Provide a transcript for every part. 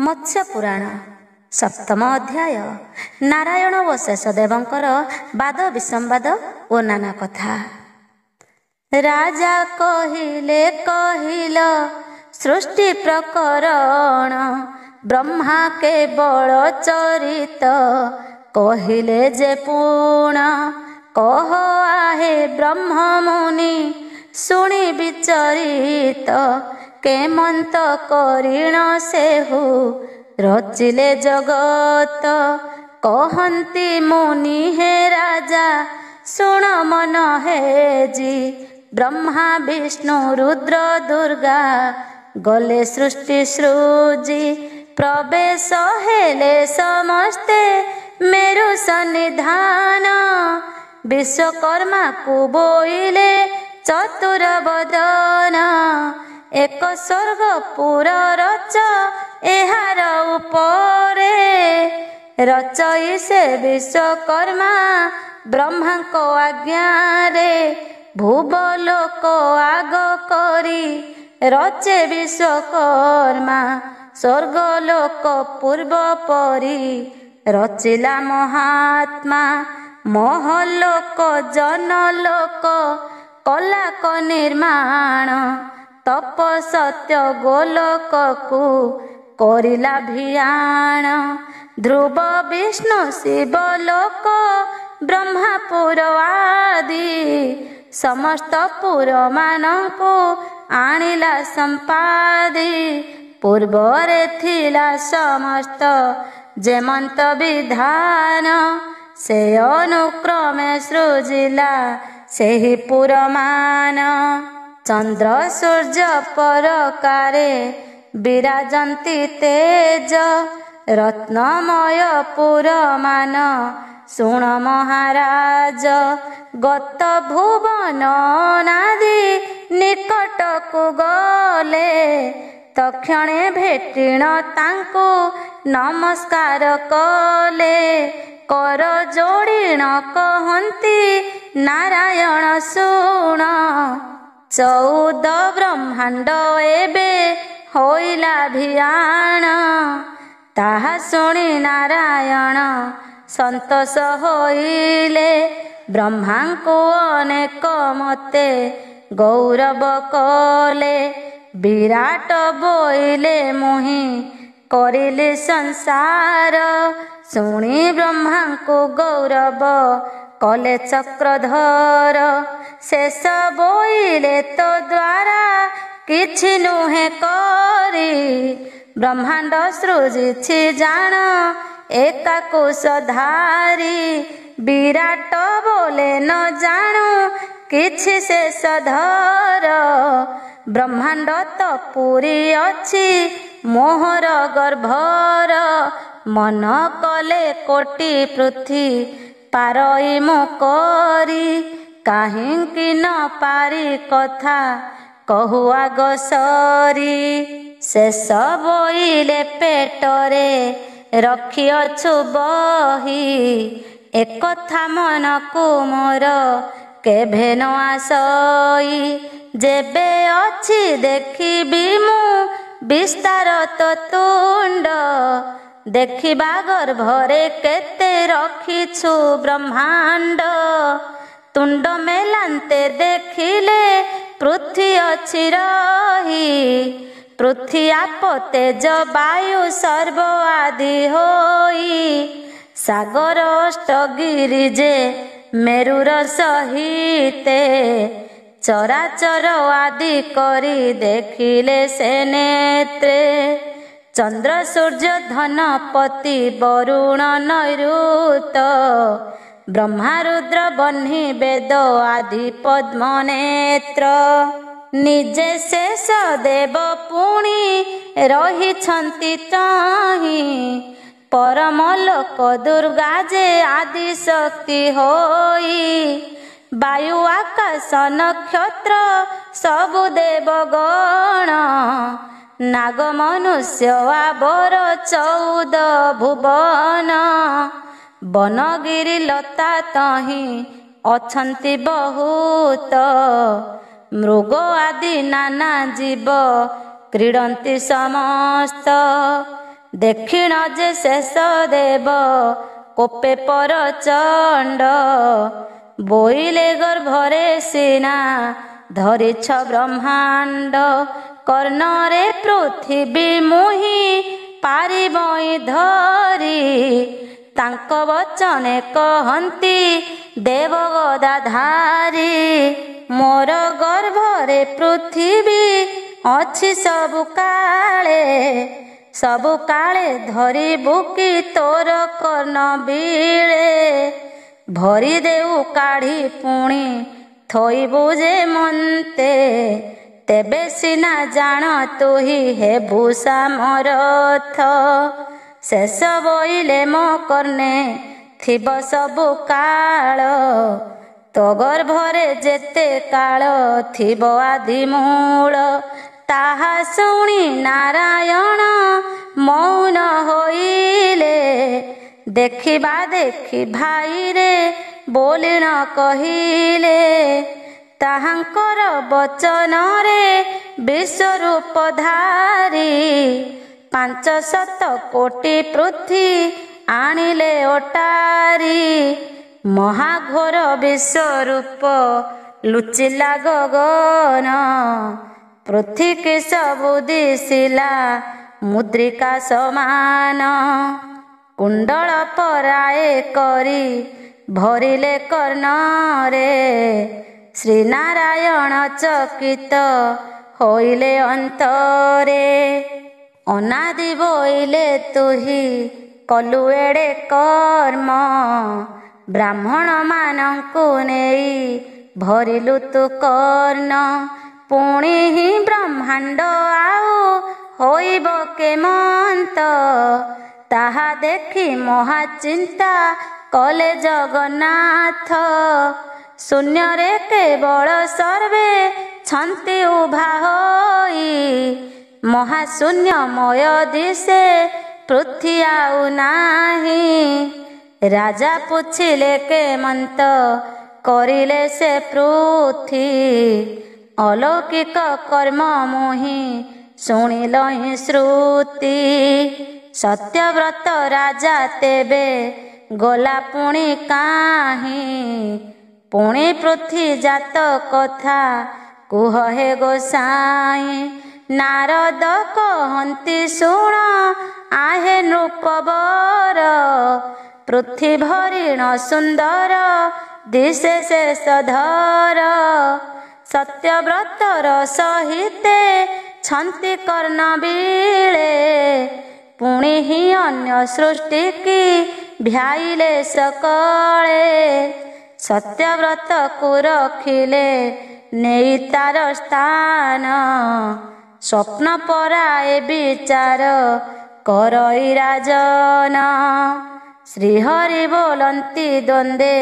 ମତ୍ସ୍ୟ ପୁରାଣ ସପ୍ତମ ଅଧ୍ୟାୟ ନାରାୟଣ ଓ ଶେଷଦେବଙ୍କର ବାଦ ବିସମ୍ବାଦ ଓ ନାନା କଥା। ରାଜା କହିଲେ କହିଲ ସୃଷ୍ଟି ପ୍ରକରଣ, ବ୍ରହ୍ମା କେବଳ ଚରିତ କହିଲେ ଯେ ପୁଣ। କହ ଆହେ ବ୍ରହ୍ମମୁନି ଶୁଣି ବିଚରିତ, କେମନ୍ତ କରିଣ ସେହୁ ରଚିଲେ ଜଗତ। କହନ୍ତି ମୁନି ହେ ରାଜା ଶୁଣ ମନ ହେଜି, ବ୍ରହ୍ମା ବିଷ୍ଣୁ ରୁଦ୍ର ଦୁର୍ଗା ଗଲେ ସୃଷ୍ଟି ସୃଜି। ପ୍ରବେଶ ହେଲେ ସମସ୍ତେ ମେରୁ ସନ୍ନିଧାନ, ବିଶ୍ୱକର୍ମାକୁ ବୋଇଲେ ଚତୁର ବଦନ। ଏକ ସ୍ୱର୍ଗ ପୁର ରଚ ଏହାର ଉପରେ, ରଚଇ ସେ ବିଶ୍ୱକର୍ମା ବ୍ରହ୍ମାଙ୍କ ଆଜ୍ଞାରେ। ଭୁବଲୋକ ଆଗ କରି ରଚେ ବିଶ୍ୱକର୍ମା, ସ୍ୱର୍ଗଲୋକ ପୂର୍ବ ପରି ରଚିଲା ମହାତ୍ମା। ମହଲୋକ ଜନଲୋକ କଲାକ ନିର୍ମାଣ, ତପ ସତ୍ୟ ଗୋଲୋକକୁ କରିଲା ଭିଆଣ। ଧ୍ରୁବ ବିଷ୍ଣୁ ଶିବ ଲୋକ ବ୍ରହ୍ମାପୁର ଆଦି, ସମସ୍ତ ପୁରମାନଙ୍କୁ ଆଣିଲା ସମ୍ପାଦି। ପୂର୍ବରେ ଥିଲା ସମସ୍ତ ଯେମନ୍ତ ବିଧାନ, ସେ ଅନୁକ୍ରମେ ସୃଜିଲା ସେହି ପୁରମାନ। ଚନ୍ଦ୍ର ସୂର୍ଯ୍ୟ ପରକାରେ ବିରାଜନ୍ତି ତେଜ, ରତ୍ନମୟ ପୁରମାନ ଶୁଣ ମହାରାଜ। ଗତ ଭୁବନ ନାଦି ନିକଟକୁ ଗଲେ, ତକ୍ଷଣେ ଭେଟିଣ ତାଙ୍କୁ ନମସ୍କାର କଲେ। କର ଯୋଡ଼ିଣ କହନ୍ତି ନାରାୟଣ ଶୁଣ, 14 ବ୍ରହ୍ମାଣ୍ଡ ଏବେ ହୋଇଲା ଭିଆଣ। ତାହା ଶୁଣି ନାରାୟଣ ସନ୍ତୋଷ ହୋଇଲେ, ବ୍ରହ୍ମାଙ୍କୁ ଅନେକ ମତେ ଗୌରବ କଲେ। ବିରାଟ ବୋଇଲେ ମୁହିଁ କରିଲି ସଂସାର, ଶୁଣି ବ୍ରହ୍ମାଙ୍କୁ ଗୌରବ କଲେ ଚକ୍ରଧର। ଶେଷ ବୋଇଲେ ତୋ ଦ୍ୱାରା କିଛି ନୁହେଁ କରି, ବ୍ରହ୍ମାଣ୍ଡ ସୃଜିଛି ଜାଣ ଏକାକୁଶଧାରୀ। ବିରାଟ ବୋଲେ ନ ଜାଣୁ କିଛି ଶେଷଧର, ବ୍ରହ୍ମାଣ୍ଡ ତ ପୁରୀ ଅଛି ମୋହର ଗର୍ଭର। ମନ କଲେ କୋଟି ପୃଥି ପାରଇ ମୁଁ କରି, କାହିଁକି ନ ପାରି କଥା କହୁ ଆଗ ସରି। ଶେଷ ବୋଇଲେ ପେଟରେ ରଖିଅଛୁ ବହି, ଏକଥା ମନକୁ ମୋର କେଭେ ନ ଆସଇ। ଯେବେ ଅଛି ଦେଖିବି ମୁଁ ବିସ୍ତାର ତୋ ତୁଣ୍ଡ, ଦେଖିବା ଗର୍ଭରେ କେତେ ରଖିଛୁ ବ୍ରହ୍ମାଣ୍ଡ। ତୁଣ୍ଡ ମେଲାନ୍ତେ ଦେଖିଲେ ପୃଥ୍ୱୀ ଅଛି ରହି, ପୃଥ୍ୱୀ ଆପ ତେଜ ବାୟୁ ସର୍ବ ଆଦି ହୋଇ। ସାଗର ଅଷ୍ଟଗିରି ଯେ ମେରୁର ସହିତେ, ଚରାଚର ଆଦି କରି ଦେଖିଲେ ସେ ନେତ୍ରେ। ଚନ୍ଦ୍ର ସୂର୍ଯ୍ୟ ଧନପତି ବରୁଣ ନୈଋତ, ବ୍ରହ୍ମା ରୁଦ୍ର ବହ୍ନି ବେଦ ଆଦି ପଦ୍ମ ନେତ୍ର। ନିଜେ ଶେଷ ଦେବ ପୁଣି ରହିଛନ୍ତି ତହିଁ, ପରମ ଲୋକ ଦୁର୍ଗା ଯେ ଆଦି ଶକ୍ତି ହୋଇ। ବାୟୁ ଆକାଶ ନକ୍ଷତ୍ର ସବୁ ଦେବଗଣ, ନାଗ ମନୁଷ୍ୟ ଆବର 14 ଭୁବନ। ବନଗିରି ଲତା ତହିଁ ଅଛନ୍ତି ବହୁତ, ମୃଗ ଆଦି ନାନା ଜୀବ କ୍ରୀଡ଼ନ୍ତି ସମସ୍ତ। ଦେଖିଣ ଯେ ଶେଷ ଦେବ କୋପେ ପରଚଣ୍ଡ। ବୋଇଲେ ଗର୍ଭରେ ସିନା ଧରିଛ ବ୍ରହ୍ମାଣ୍ଡ। କର୍ଣ୍ଣରେ ପୃଥିବୀ ମୁହିଁ ପାରିବଇ ଧରି। ତାଙ୍କ ବଚନେ କହନ୍ତି ଦେବ ଗଦାଧାରୀ। ମୋର ଗର୍ଭରେ ପୃଥିବୀ ଅଛି ସବୁ କାଳେ। ସବୁ କାଳେ ଧରିବୁ କି ତୋର କର୍ଣ୍ଣ ବିଳେ। ଭରି ଦେଉ କାଢ଼ି ପୁଣି ଥୋଇବୁ ଯେ ମନ୍ତେ। ତେବେ ସିନା ଜାଣ ତୁହି ହେବୁ ସାମରଥ। ଶେଷ ବୋଇଲେ ମୋ କର୍ଣ୍ଣେ ଥିବ ସବୁ କାଳ। ତୋ ଗର୍ଭରେ ଯେତେ କାଳ ଥିବ ଆଦିମୂଳ। ତାହା ଶୁଣି ନାରାୟଣ ମୌନ ହୋଇଲେ। ଦେଖିବା ଦେଖି ଭାଇରେ ବୋଲି ନ କହିଲେ। ତାହାଙ୍କର ବଚନରେ ବିଶ୍ୱରୂପ ଧାରି। 500 କୋଟି ପୃଥ୍ୱୀ ଆଣିଲେ ଅଟାରି। ମହାଘୋର ବିଶ୍ୱରୂପ ଲୁଚିଲା ଗଗନ। ପୃଥ୍ୱୀ କି ସବୁ ଦିଶିଲା ମୁଦ୍ରିକା ସମାନ। କୁଣ୍ଡଳ ପରାଏ କରି ଭରିଲେ କର୍ଣ୍ଣରେ। ଶ୍ରୀନାରାୟଣ ଚକିତ ହୋଇଲେ ଅନ୍ତରେ। ଅନାଦି ବୋଇଲେ ତୁହି କଲୁ ଏଡ଼େ କର୍ମ। ବ୍ରାହ୍ମଣ ମାନଙ୍କୁ ନେଇ ଭରିଲୁ ତୁ କର୍ଣ୍ଣ। ପୁଣି ହିଁ ବ୍ରହ୍ମାଣ୍ଡ ଆଉ ହୋଇବ କେମନ୍ତ। ତାହା ଦେଖି ମହାଚିନ୍ତା କଲେ ଜଗନ୍ନାଥ। ଶୂନ୍ୟରେ କେବଳ ସର୍ବେ ଛନ୍ତି ଉଭା ହୋଇ। ମହାଶୂନ୍ୟମୟ ଦିଶେ ପୃଥ୍ୱୀ ଆଉ ନାହିଁ। ରାଜା ପୁଛିଲେ କେମନ୍ତ କରିଲେ ସେ ପୃଥ୍ୱୀ। ଅଲୌକିକ କର୍ମ ମୁହିଁ ଶୁଣିଲହିଁ ଶ୍ରୁତି। ସତ୍ୟବ୍ରତ ରାଜା ତେବେ ଗଲା ପୁଣି କାହିଁ। ପୁଣି ପୃଥ୍ୱୀ ଜାତ କଥା କୁହ ହେ ଗୋସାଇଁ। ନାରଦ କହନ୍ତି ଶୁଣ ଆହେ ନୃପବର। ପୃଥ୍ୱୀ ଭରିଣ ସୁନ୍ଦର ଦିଶେ ଶେଷଧର। ସତ୍ୟବ୍ରତର ସହିତେ ଛନ୍ତି କର୍ଣ୍ଣ ବିଳେ। ପୁଣି ହିଁ ଅନ୍ୟ ସୃଷ୍ଟି କି ଭ୍ୟାଇଲେ ସକଳେ। ସତ୍ୟବ୍ରତକୁ ରଖିଲେ ନେଇ ତାର ସ୍ଥାନ। ସ୍ୱପ୍ନ ପରାଏ ବିଚାର କରଇ ରାଜନ। ଶ୍ରୀହରି ବୋଲନ୍ତି ଦ୍ୱନ୍ଦେ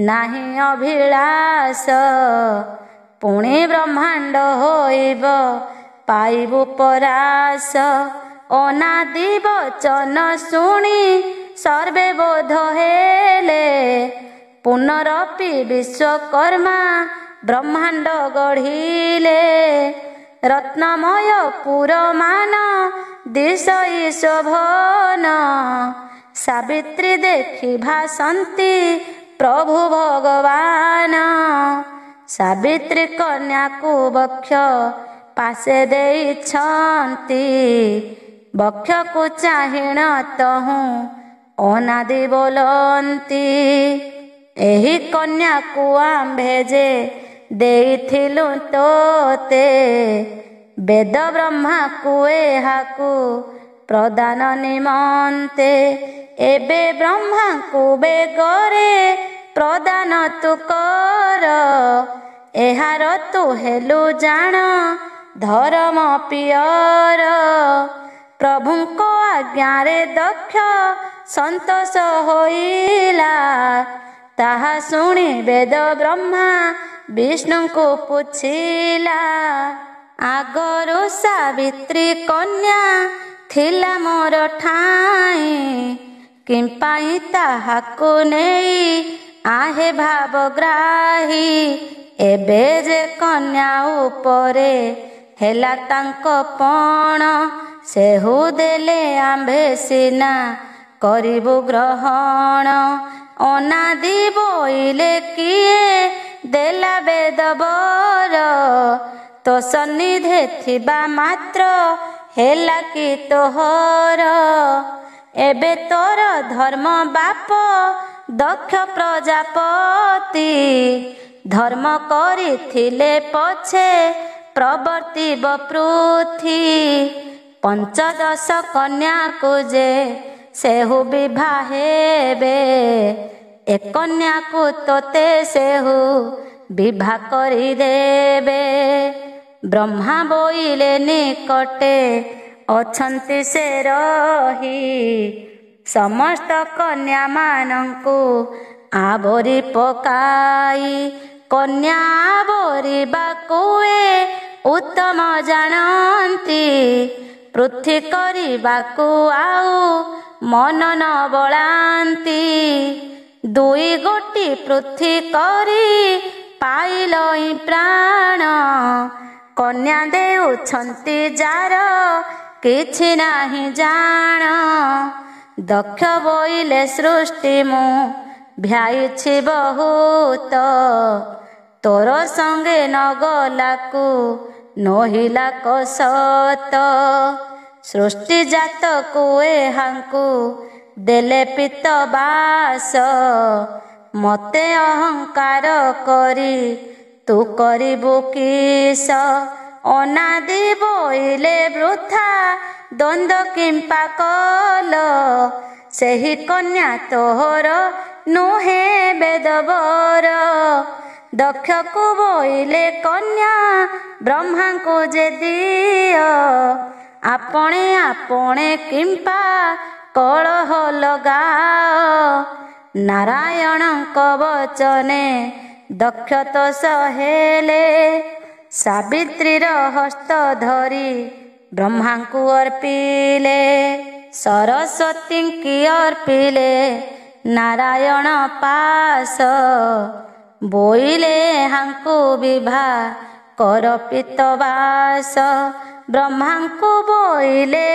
ନାହିଁ ଅଭିଳାଷ। ପୁଣି ବ୍ରହ୍ମାଣ୍ଡ ହୋଇବ ପାଇବୁ ପରାସ। ଅନାଦି ବଚନ ଶୁଣି ସର୍ବେ ବୋଧ ହେଲେ। ପୁନରପି ବିଶ୍ୱକର୍ମା ବ୍ରହ୍ମାଣ୍ଡ ଗଢ଼ିଲେ। ରତ୍ନମୟ ପୁରମାନ ଦିଶଇ ଶୋଭନ। ସାବିତ୍ରୀ ଦେଖି ଭାସନ୍ତି ପ୍ରଭୁ ଭଗବାନ। ସାବିତ୍ରୀ କନ୍ୟାକୁ ବକ୍ଷ ପାଶେ ଦେଇଛନ୍ତି। ବକ୍ଷକୁ ଚାହିଁଣ ତହୁଁ ଅନାଦି ବୋଲନ୍ତି। ଏହି କନ୍ୟାକୁ ଆମ୍ଭେ ଯେ ଦେଇଥିଲୁ ତୋତେ। ବେଦ ବ୍ରହ୍ମାକୁ ଏହାକୁ ପ୍ରଦାନ ନିମନ୍ତେ। ଏବେ ବ୍ରହ୍ମାଙ୍କୁ ବେଗରେ ପ୍ରଦାନ ତୁ କର। ଏହାର ତୁ ହେଲୁ ଜାଣ ଧର୍ମ ପିୟର। ପ୍ରଭୁଙ୍କ ଆଜ୍ଞାରେ ଦକ୍ଷ ସନ୍ତୋଷ ହୋଇଲା। ତାହା ଶୁଣି ବେଦ ବ୍ରହ୍ମା ବିଷ୍ଣୁଙ୍କୁ ପୁଛିଲା। ଆଗରୁ ସାବିତ୍ରୀ କନ୍ୟା ଥିଲା ମୋର ଠାଇଁ। କିମ୍ପାଇଁ ତାହାକୁ ନେଇ ଆହେ ଭାବଗ୍ରାହୀ। ଏବେ ଯେ କନ୍ୟା ଉପରେ ହେଲା ତାଙ୍କ ପଣ। ସେହୁ ଦେଲେ ଆମ୍ଭେ ସିନା କରିବୁ ଗ୍ରହଣ। ଅନାଦି ବୋଇଲେ କିଏ ଦେଲା ବେଦବର। ତୋ ସନ୍ନିଧେ ଥିବା ମାତ୍ର ହେଲା କି ତୋହର। ଏବେ ତୋର ଧର୍ମ ବାପ ଦକ୍ଷ ପ୍ରଜାପତି। ଧର୍ମ କରିଥିଲେ ପଛେ ପ୍ରବର୍ତ୍ତିବ ପୃଥି। ପଞ୍ଚଦଶ କନ୍ୟାକୁ ଯେ ସେହୁ ବିଭା ହେବେ। ଏ କନ୍ୟାକୁ ତୋତେ ସେହୁ ବିଭା କରିଦେବେ। ବ୍ରହ୍ମା ବୋଇଲେ ନିକଟେ ଅଛନ୍ତି ସେ ରହି। ସମସ୍ତ କନ୍ୟାମାନଙ୍କୁ ଆବରି ପକାଇ। କନ୍ୟା ଆବରିବାକୁ ଏ ଉତ୍ତମ ଜାଣନ୍ତି। ପୃଥ୍ୱୀ କରିବାକୁ ଆଉ ମନ ନ ବଳାନ୍ତି। ଦୁଇ ଗୋଟି ପୃଥ୍ୱୀ କରି ପାଇଲ ହିଁ ପ୍ରାଣ। କନ୍ୟା ଦେଉଛନ୍ତି ଯାର କିଛି ନାହିଁ ଜାଣ। ଦକ୍ଷ ବୋଇଲେ ସୃଷ୍ଟି ମୁଁ ଭ୍ୟାଇଛି ବହୁତ। ତୋର ସଙ୍ଗେ ନଗଲାକୁ ନହିଲା କସତ। ସୃଷ୍ଟି ଜାତକୁ ଏହାଙ୍କୁ ଦେଲେ ପିତ ବାସ। ମତେ ଅହଙ୍କାର କରି ତୁ କରିବୁ କିସ। ଅନାଦି ବୋଇଲେ ବୃଥା ଦ୍ୱନ୍ଦ୍ୱ କିମ୍ପା କଲ। ସେହି କନ୍ୟା ତୋହର ନୁହେଁ ବେଦବର। ଦକ୍ଷକୁ ବୋଇଲେ କନ୍ୟା ବ୍ରହ୍ମାଙ୍କୁ ଯେ ଦିଅ। ଆପଣେ ଆପଣେ କିମ୍ପା କଳହ ଲଗାଅ। ନାରାୟଣଙ୍କ ବଚନେ ଦକ୍ଷ ତ ସହେଲେ। ସାବିତ୍ରୀର ହସ୍ତ ଧରି ବ୍ରହ୍ମାଙ୍କୁ ଅର୍ପିଲେ। ସରସ୍ୱତୀଙ୍କି ଅର୍ପିଲେ ନାରାୟଣ ପାଶ। ବୋଇଲେ ହାଙ୍କୁ ବିଭା କର ପିତବାସ। ବ୍ରହ୍ମାଙ୍କୁ ବୋଇଲେ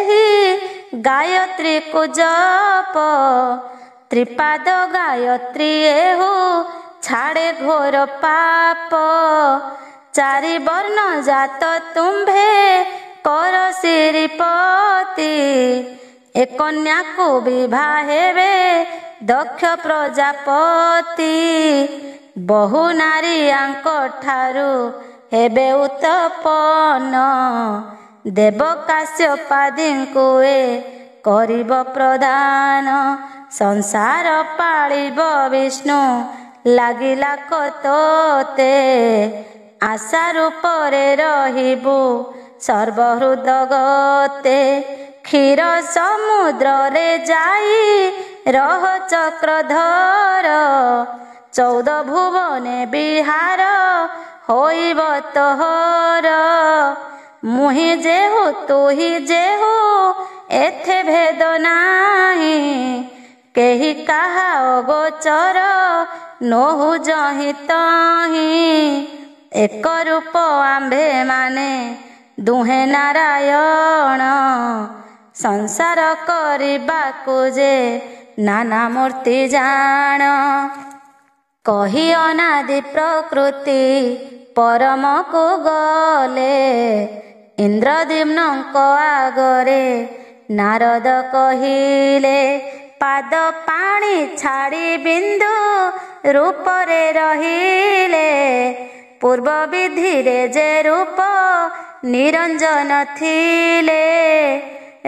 ହି ଗାୟତ୍ରୀକୁ ଜପ। ତ୍ରିପାଦ ଗାୟତ୍ରୀ ଏହୁ ଛାଡ଼େ ଘୋର ପାପ। ଚାରି ବର୍ଣ୍ଣ ଜାତ ତୁମ୍ଭେ କର ଶ୍ରୀପତି। ଏ କନ୍ୟାକୁ ବିଭା ହେବେ ଦକ୍ଷ ପ୍ରଜାପତି। ବହୁ ନାରୀଙ୍କ ଠାରୁ ହେବେ ଉତ୍ତପନ। ଦେବ କାଶ୍ୟପାଦୀଙ୍କୁ ଏ କରିବ ପ୍ରଦାନ। ସଂସାର ପାଳିବ ବିଷ୍ଣୁ ଲାଗିଲା ତୋତେ। ଆଶା ରୂପରେ ରହିବୁ ସର୍ବହୃଦଗତେ। କ୍ଷୀର ସମୁଦ୍ରରେ ଯାଇ ରହ ଚକ୍ରଧର। 14 ଭୁବନେ ବିହାର ହୋଇବ ତୋହର। ମୁହିଁ ଯେହୁ ତୁହି ଯେହୁ ଏଥେ ଭେଦ ନାହିଁ। କେହି କାହା ଅଗୋଚର ନୋହୁ ଯହିଁ ତହିଁ। ଏକ ରୂପ ଆମ୍ଭେ ମାନେ ଦୁହେଁ ନାରାୟଣ। ସଂସାର କରିବାକୁ ଯେ ନାନା ମୂର୍ତ୍ତି ଜାଣ। କହି ଅନାଦି ପ୍ରକୃତି ପରମକୁ ଗଲେ। ଇନ୍ଦ୍ରଦ୍ୟୁମ୍ନଙ୍କ ଆଗରେ ନାରଦ କହିଲେ। ପାଦ ପାଣି ଛାଡ଼ି ବିନ୍ଦୁ ରୂପରେ ରହିଲେ। ପୂର୍ବ ବିଧିରେ ଯେ ରୂପ ନିରଞ୍ଜନ ଥିଲେ।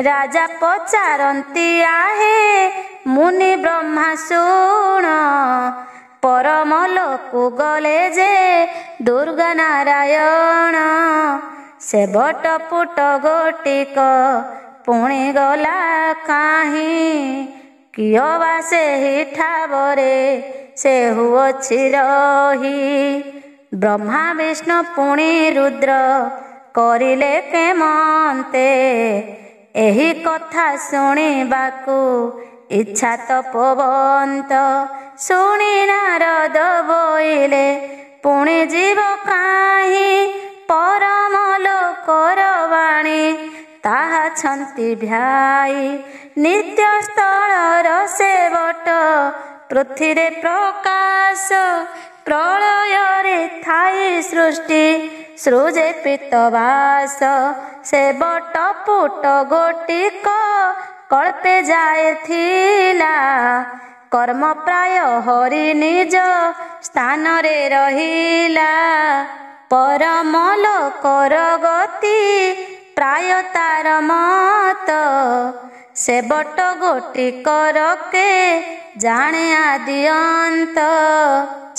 ରାଜା ପଚାରନ୍ତି ଆହେ ମୁନି ବ୍ରହ୍ମା ଶୁଣ। ପରମ ଲୋକକୁ ଗଲେ ଯେ ଦୁର୍ଗା ନାରାୟଣ। ସେବଟ ପୁଟ ଗୋଟିକ ପୁଣି ଗଲା କାହିଁ। କିଅ ବା ସେହି ଠାବରେ ସେହୁ ଅଛି ରହି। ବ୍ରହ୍ମା ବିଷ୍ଣୁ ପୁଣି ରୁଦ୍ର କରିଲେ କେମନ୍ତେ। ଏହି କଥା ଶୁଣିବାକୁ ଇଚ୍ଛା ତପୋବନ୍ତ। ଶୁଣି ନାରଦ ବୋଇଲେ ପୁଣି ଯିବ କାହିଁ। ପରମ ଲୋକର ବାଣୀ ତାହା ଅଛନ୍ତି ଭାଇ। ନିତ୍ୟ ସ୍ଥଳର ସେ ବଟ ପୃଥିରେ ପ୍ରକାଶ। ପ୍ରଳୟରେ ଥାଇ ସୃଷ୍ଟି ସୃଜେ ପିତବାସ। ସେ ବଟ ପୁଟ ଗୋଟିକ କଳ୍ପେ ଯାଏ ଥିଲା। କର୍ମ ପ୍ରାୟ ହରି ନିଜ ସ୍ଥାନରେ ରହିଲା। ପରମ ଲୋକର ଗତି ପ୍ରାୟ ତାର ମତ। ସେ ବଟ ଗୋଟିକର କେ ଜାଣେ ଆଦି ଅନ୍ତ।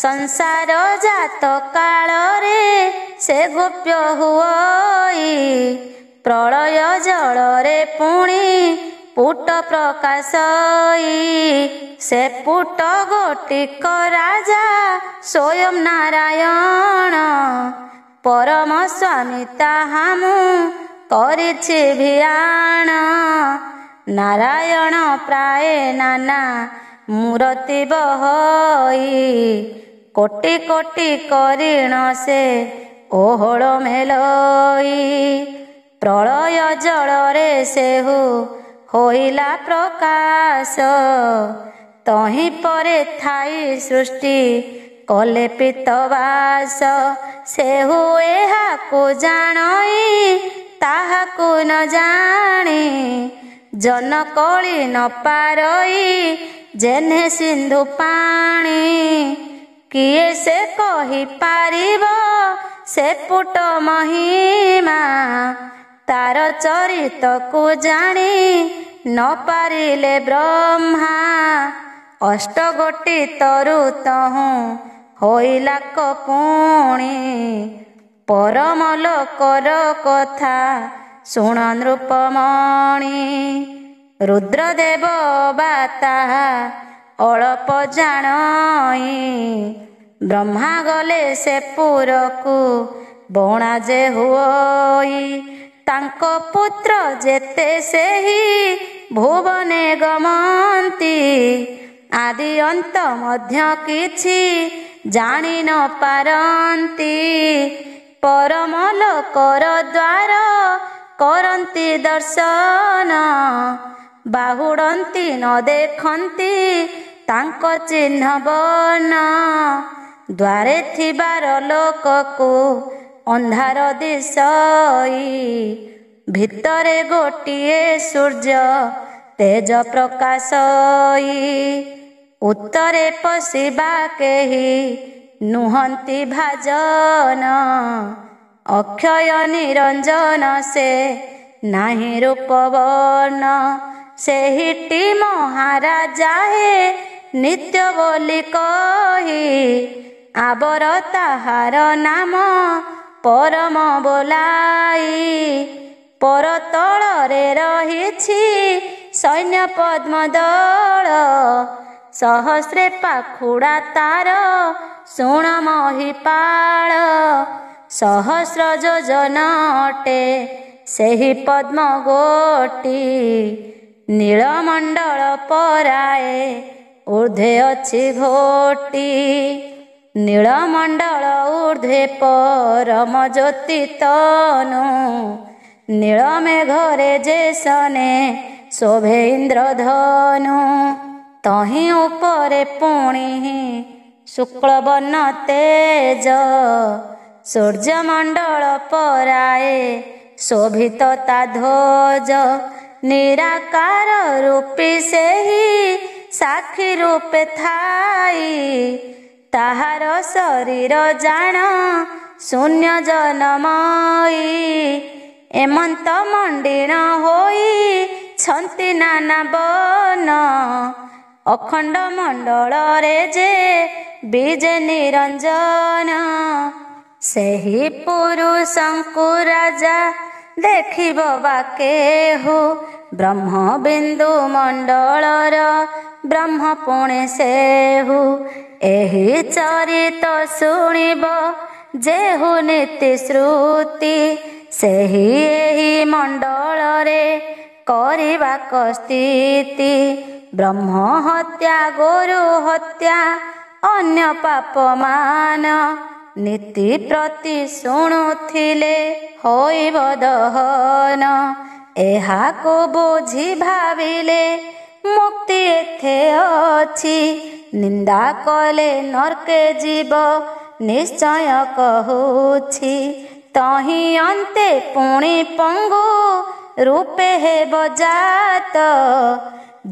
ସଂସାର ଜାତ କାଳରେ ସେ ଗୋପ୍ୟ ହୁଅଇ। ପ୍ରଳୟ ଜଳରେ ପୁଣି ପୁଟ ପ୍ରକାଶଇ। ସେ ପୁଟ ଗୋଟିକ ରାଜା ସ୍ୱୟଂ ନାରାୟଣ। ପରମ ସ୍ୱାମୀ ତାହା ମୁଁ କରିଛି ଭିଆଣ। ନାରାୟଣ ପ୍ରାୟ ନାନା ମୂରତି ବହଇ। କୋଟି କୋଟି କରିଣ ସେ ଓହଳ ମେଲଇ। ପ୍ରଳୟ ଜଳରେ ସେହୁ ହୋଇଲା ପ୍ରକାଶ। ତହିଁ ପରେ ଥାଇ ସୃଷ୍ଟି କଲେ ପିତବାସ। ସେହୁ ଏହାକୁ ଜାଣଇ ତାହାକୁ ନ ଜାଣି। ଜନକଳି ନ ପାରଇ ଯେହ୍ନେ ସିନ୍ଧୁ ପାଣି। କିଏ ସେ କହିପାରିବ ସେ ପୁଟ ମହିମା। ତାର ଚରିତକୁ ଜାଣି ନ ପାରିଲେ ବ୍ରହ୍ମା। ଅଷ୍ଟଗୋଟି ତରୁ ତହୁଁ ହୋଇଲା କପୁଣି। ପରମ ଲୋକର କଥା ଶୁଣ ନୃପମଣି। ରୁଦ୍ରଦେବ ବା ତାହା ଅଳପ ଜାଣଇ। ବ୍ରହ୍ମା ଗଲେ ସେ ପୁରକୁ ବଣା ଯେ ହୁଅଇ। ତାଙ୍କ ପୁତ୍ର ଯେତେ ସେହି ଭୁବନେ ଗମନ୍ତି। ଆଦି ଅନ୍ତ ମଧ୍ୟ କିଛି ଜାଣି ନ ପାରନ୍ତି। ପରମ ଲୋକର ଦ୍ୱାର କରନ୍ତି ଦର୍ଶନ। ବାହୁଡ଼ନ୍ତି ନ ଦେଖନ୍ତି ତାଙ୍କ ଚିହ୍ନ ବର୍ଣ୍ଣ। ଦ୍ୱାରେ ଥିବାର ଲୋକକୁ ଅନ୍ଧାର ଦିଶଇ। ଭିତରେ ଗୋଟିଏ ସୂର୍ଯ୍ୟ ତେଜ ପ୍ରକାଶଇ। ଉତ୍ତରେ ପଶିବା କେହି ନୁହନ୍ତି ଭାଜନ। ଅକ୍ଷୟ ନିରଞ୍ଜନ ସେ ନାହିଁ ରୂପ ବର୍ଣ୍ଣ। ସେହିଟି ମହାରାଜା ହେ ନିତ୍ୟ ବୋଲି କହି। ଆବର ତାହାର ନାମ ପରମ ବୋଲାଇ। ପରତଳରେ ରହିଛି ସୈନ୍ୟ ପଦ୍ମ ଦଳ। ସହସ୍ରେ ପାଖୁଡ଼ା ତାର ଶୁଣ ମହିପାଳ। ସହସ୍ର ଯୋଜନ ଅଟେ ସେହି ପଦ୍ମ ଗୋଟି। ନୀଳମଣ୍ଡଳ ପରାଏ ଊର୍ଦ୍ଧ୍ୱେ ଅଛି ଘୋଟି। ନୀଳମଣ୍ଡଳ ଊର୍ଦ୍ଧ୍ୱେ ପରମ ଜ୍ୟୋତି ତନୁ। ନୀଳ ମେଘରେ ଯେ ସନେ ଶୋଭେ ଇନ୍ଦ୍ରଧନୁ। ତହିଁ ଉପରେ ପୁଣି ଶୁକ୍ଳବର୍ଣ୍ଣ ତେଜ। ସୂର୍ଯ୍ୟମଣ୍ଡଳ ପରାଏ ଶୋଭିତ ତା ଧ୍ୱଜ। ନିରାକାର ରୂପୀ ସେହି ସାକ୍ଷୀ ରୂପେ ଥାଇ। ତାହାର ଶରୀର ଜାଣ ଶୂନ୍ୟ ଜନମୟୀ। ଏମନ୍ତ ମଣ୍ଡିଣ ହୋଇଛନ୍ତି ନାନା ବର୍ଣ୍ଣ। ଅଖଣ୍ଡ ମଣ୍ଡଳରେ ଯେ ବିଜେ ନିରଞ୍ଜନ। ସେହି ପୁରୁଷଙ୍କୁ ରାଜା ଦେଖିବ ବା କେହୁ। ବ୍ରହ୍ମ ବିନ୍ଦୁ ମଣ୍ଡଳର ବ୍ରହ୍ମ ପୁଣି ସେହୁ। ଏହି ଚରିତ ଶୁଣିବ ଯେହୁ ନୀତି ଶ୍ରୁତି। ସେହି ଏହି ମଣ୍ଡଳରେ କରିବାକ ସ୍ଥିତି। ବ୍ରହ୍ମ ହତ୍ୟା ଗୋରୁ ହତ୍ୟା ଅନ୍ୟ ପାପମାନ। ନୀତି ପ୍ରତି ଶୁଣୁଥିଲେ ହୋଇବ ଦହନ। ଏହାକୁ ବୁଝି ଭାବିଲେ ମୁକ୍ତି ଏଥେ ଅଛି। ନିନ୍ଦା କଲେ ନର୍କେ ଯିବ ନିଶ୍ଚୟ କହୁଛି। ତହିଁ ଅନ୍ତେ ପୁଣି ପଙ୍ଗୁ ରୂପେ ହେବ ଜାତ।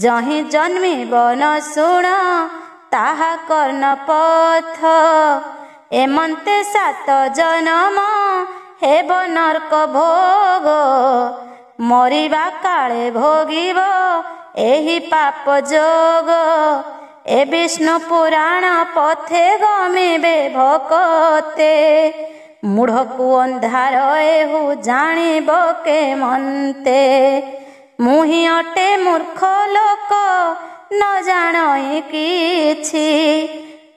ଯହିଁ ଜନ୍ମିବ ନ ଶୁଣ ତାହା କର୍ଣ୍ଣ ପଥ। ଏମନ୍ତେ 7 ଜନମ ହେବ ନର୍କ ଭୋଗ। ମରିବା କାଳେ ଭୋଗିବ ଏହି ପାପ ଯୋଗ। ଏ ବିଷ୍ଣୁ ପୁରାଣ ପଥେ ଗମିବେ ଭକତେ। ମୂଢ଼କୁ ଅନ୍ଧାର ଏହୁ ଜାଣିବ କେମନ୍ତେ। ମୁଁ ହିଁ ଅଟେ ମୂର୍ଖ ଲୋକ ନ ଜାଣଇ କିଛି।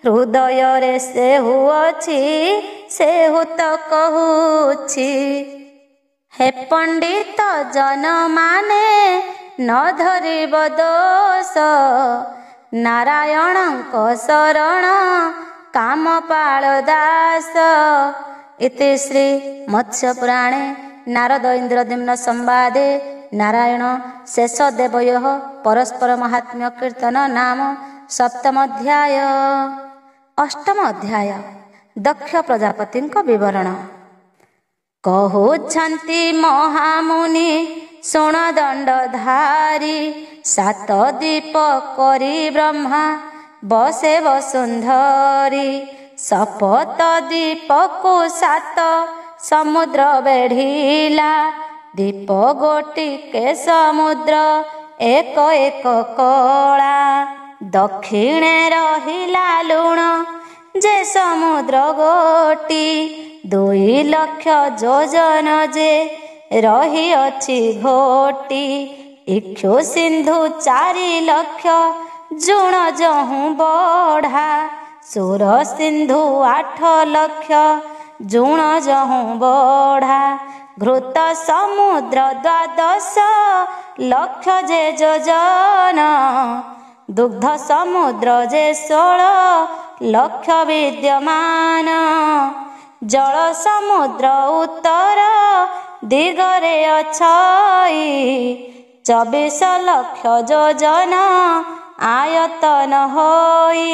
ହୃଦୟରେ ସେହୁ ଅଛି ସେହୁ ତ କହୁଛି। ହେ ପଣ୍ଡିତ ଜନମାନେ ନ ଧରିବ ଦୋଷ। ନାରାୟଣଙ୍କ ଶରଣ କାମପାଳ ଦାସ। ଇତି ଶ୍ରୀ ମତ୍ସ୍ୟପୁରାଣେ ନାରଦ ଇନ୍ଦ୍ରଦ୍ୟୁମ୍ନ ସମ୍ବାଦେ ନାରାୟଣ ଶେଷ ଦେବୟଃ ପରସ୍ପର ମହାତ୍ମ୍ୟ କୀର୍ତ୍ତନ ନାମ ସପ୍ତମ ଅଧ୍ୟାୟ। ଅଷ୍ଟମ ଅଧ୍ୟାୟ ଦକ୍ଷ ପ୍ରଜାପତିଙ୍କ ବିବରଣ। କହୁଛନ୍ତି ମହାମୁନି ଶୁଣ ଦଣ୍ଡଧାରୀ। 7 ଦୀପ କରି ବ୍ରହ୍ମା ବସେ ବସୁନ୍ଧରୀ। ଶପଥ ଦୀପକୁ 7 ସମୁଦ୍ର ବେଢ଼ିଲା। ଦୀପ ଗୋଟିକେ ସମୁଦ୍ର ଏକ ଏକ କଳା। ଦକ୍ଷିଣେ ରହିଲା ଲୁଣ ଯେ ସମୁଦ୍ର ଗୋଟି। 2 ଲକ୍ଷ ଯୋଜନ ଯେ ରହିଅଛି ଘୋଟି। ଇକ୍ଷୁ ସିନ୍ଧୁ 4 ଲକ୍ଷ ଜୁଣ ଯହୁଁ ବଢ଼ା। ସୁର ସିନ୍ଧୁ 8 ଲକ୍ଷ ଜୁଣ ଯହୁଁ ବଢ଼ା। ଘୃତ ସମୁଦ୍ର 12 ଲକ୍ଷ ଯେ ଯୋଜନ। ଦୁଗ୍ଧ ସମୁଦ୍ର ଯେ 16 ଲକ୍ଷ ବିଦ୍ୟମାନ। ଜଳ ସମୁଦ୍ର ଉତ୍ତର ଦିଗରେ ଅଛଇ। 24 ଲକ୍ଷ ଯୋଜନ ଆୟତନ ହୋଇ।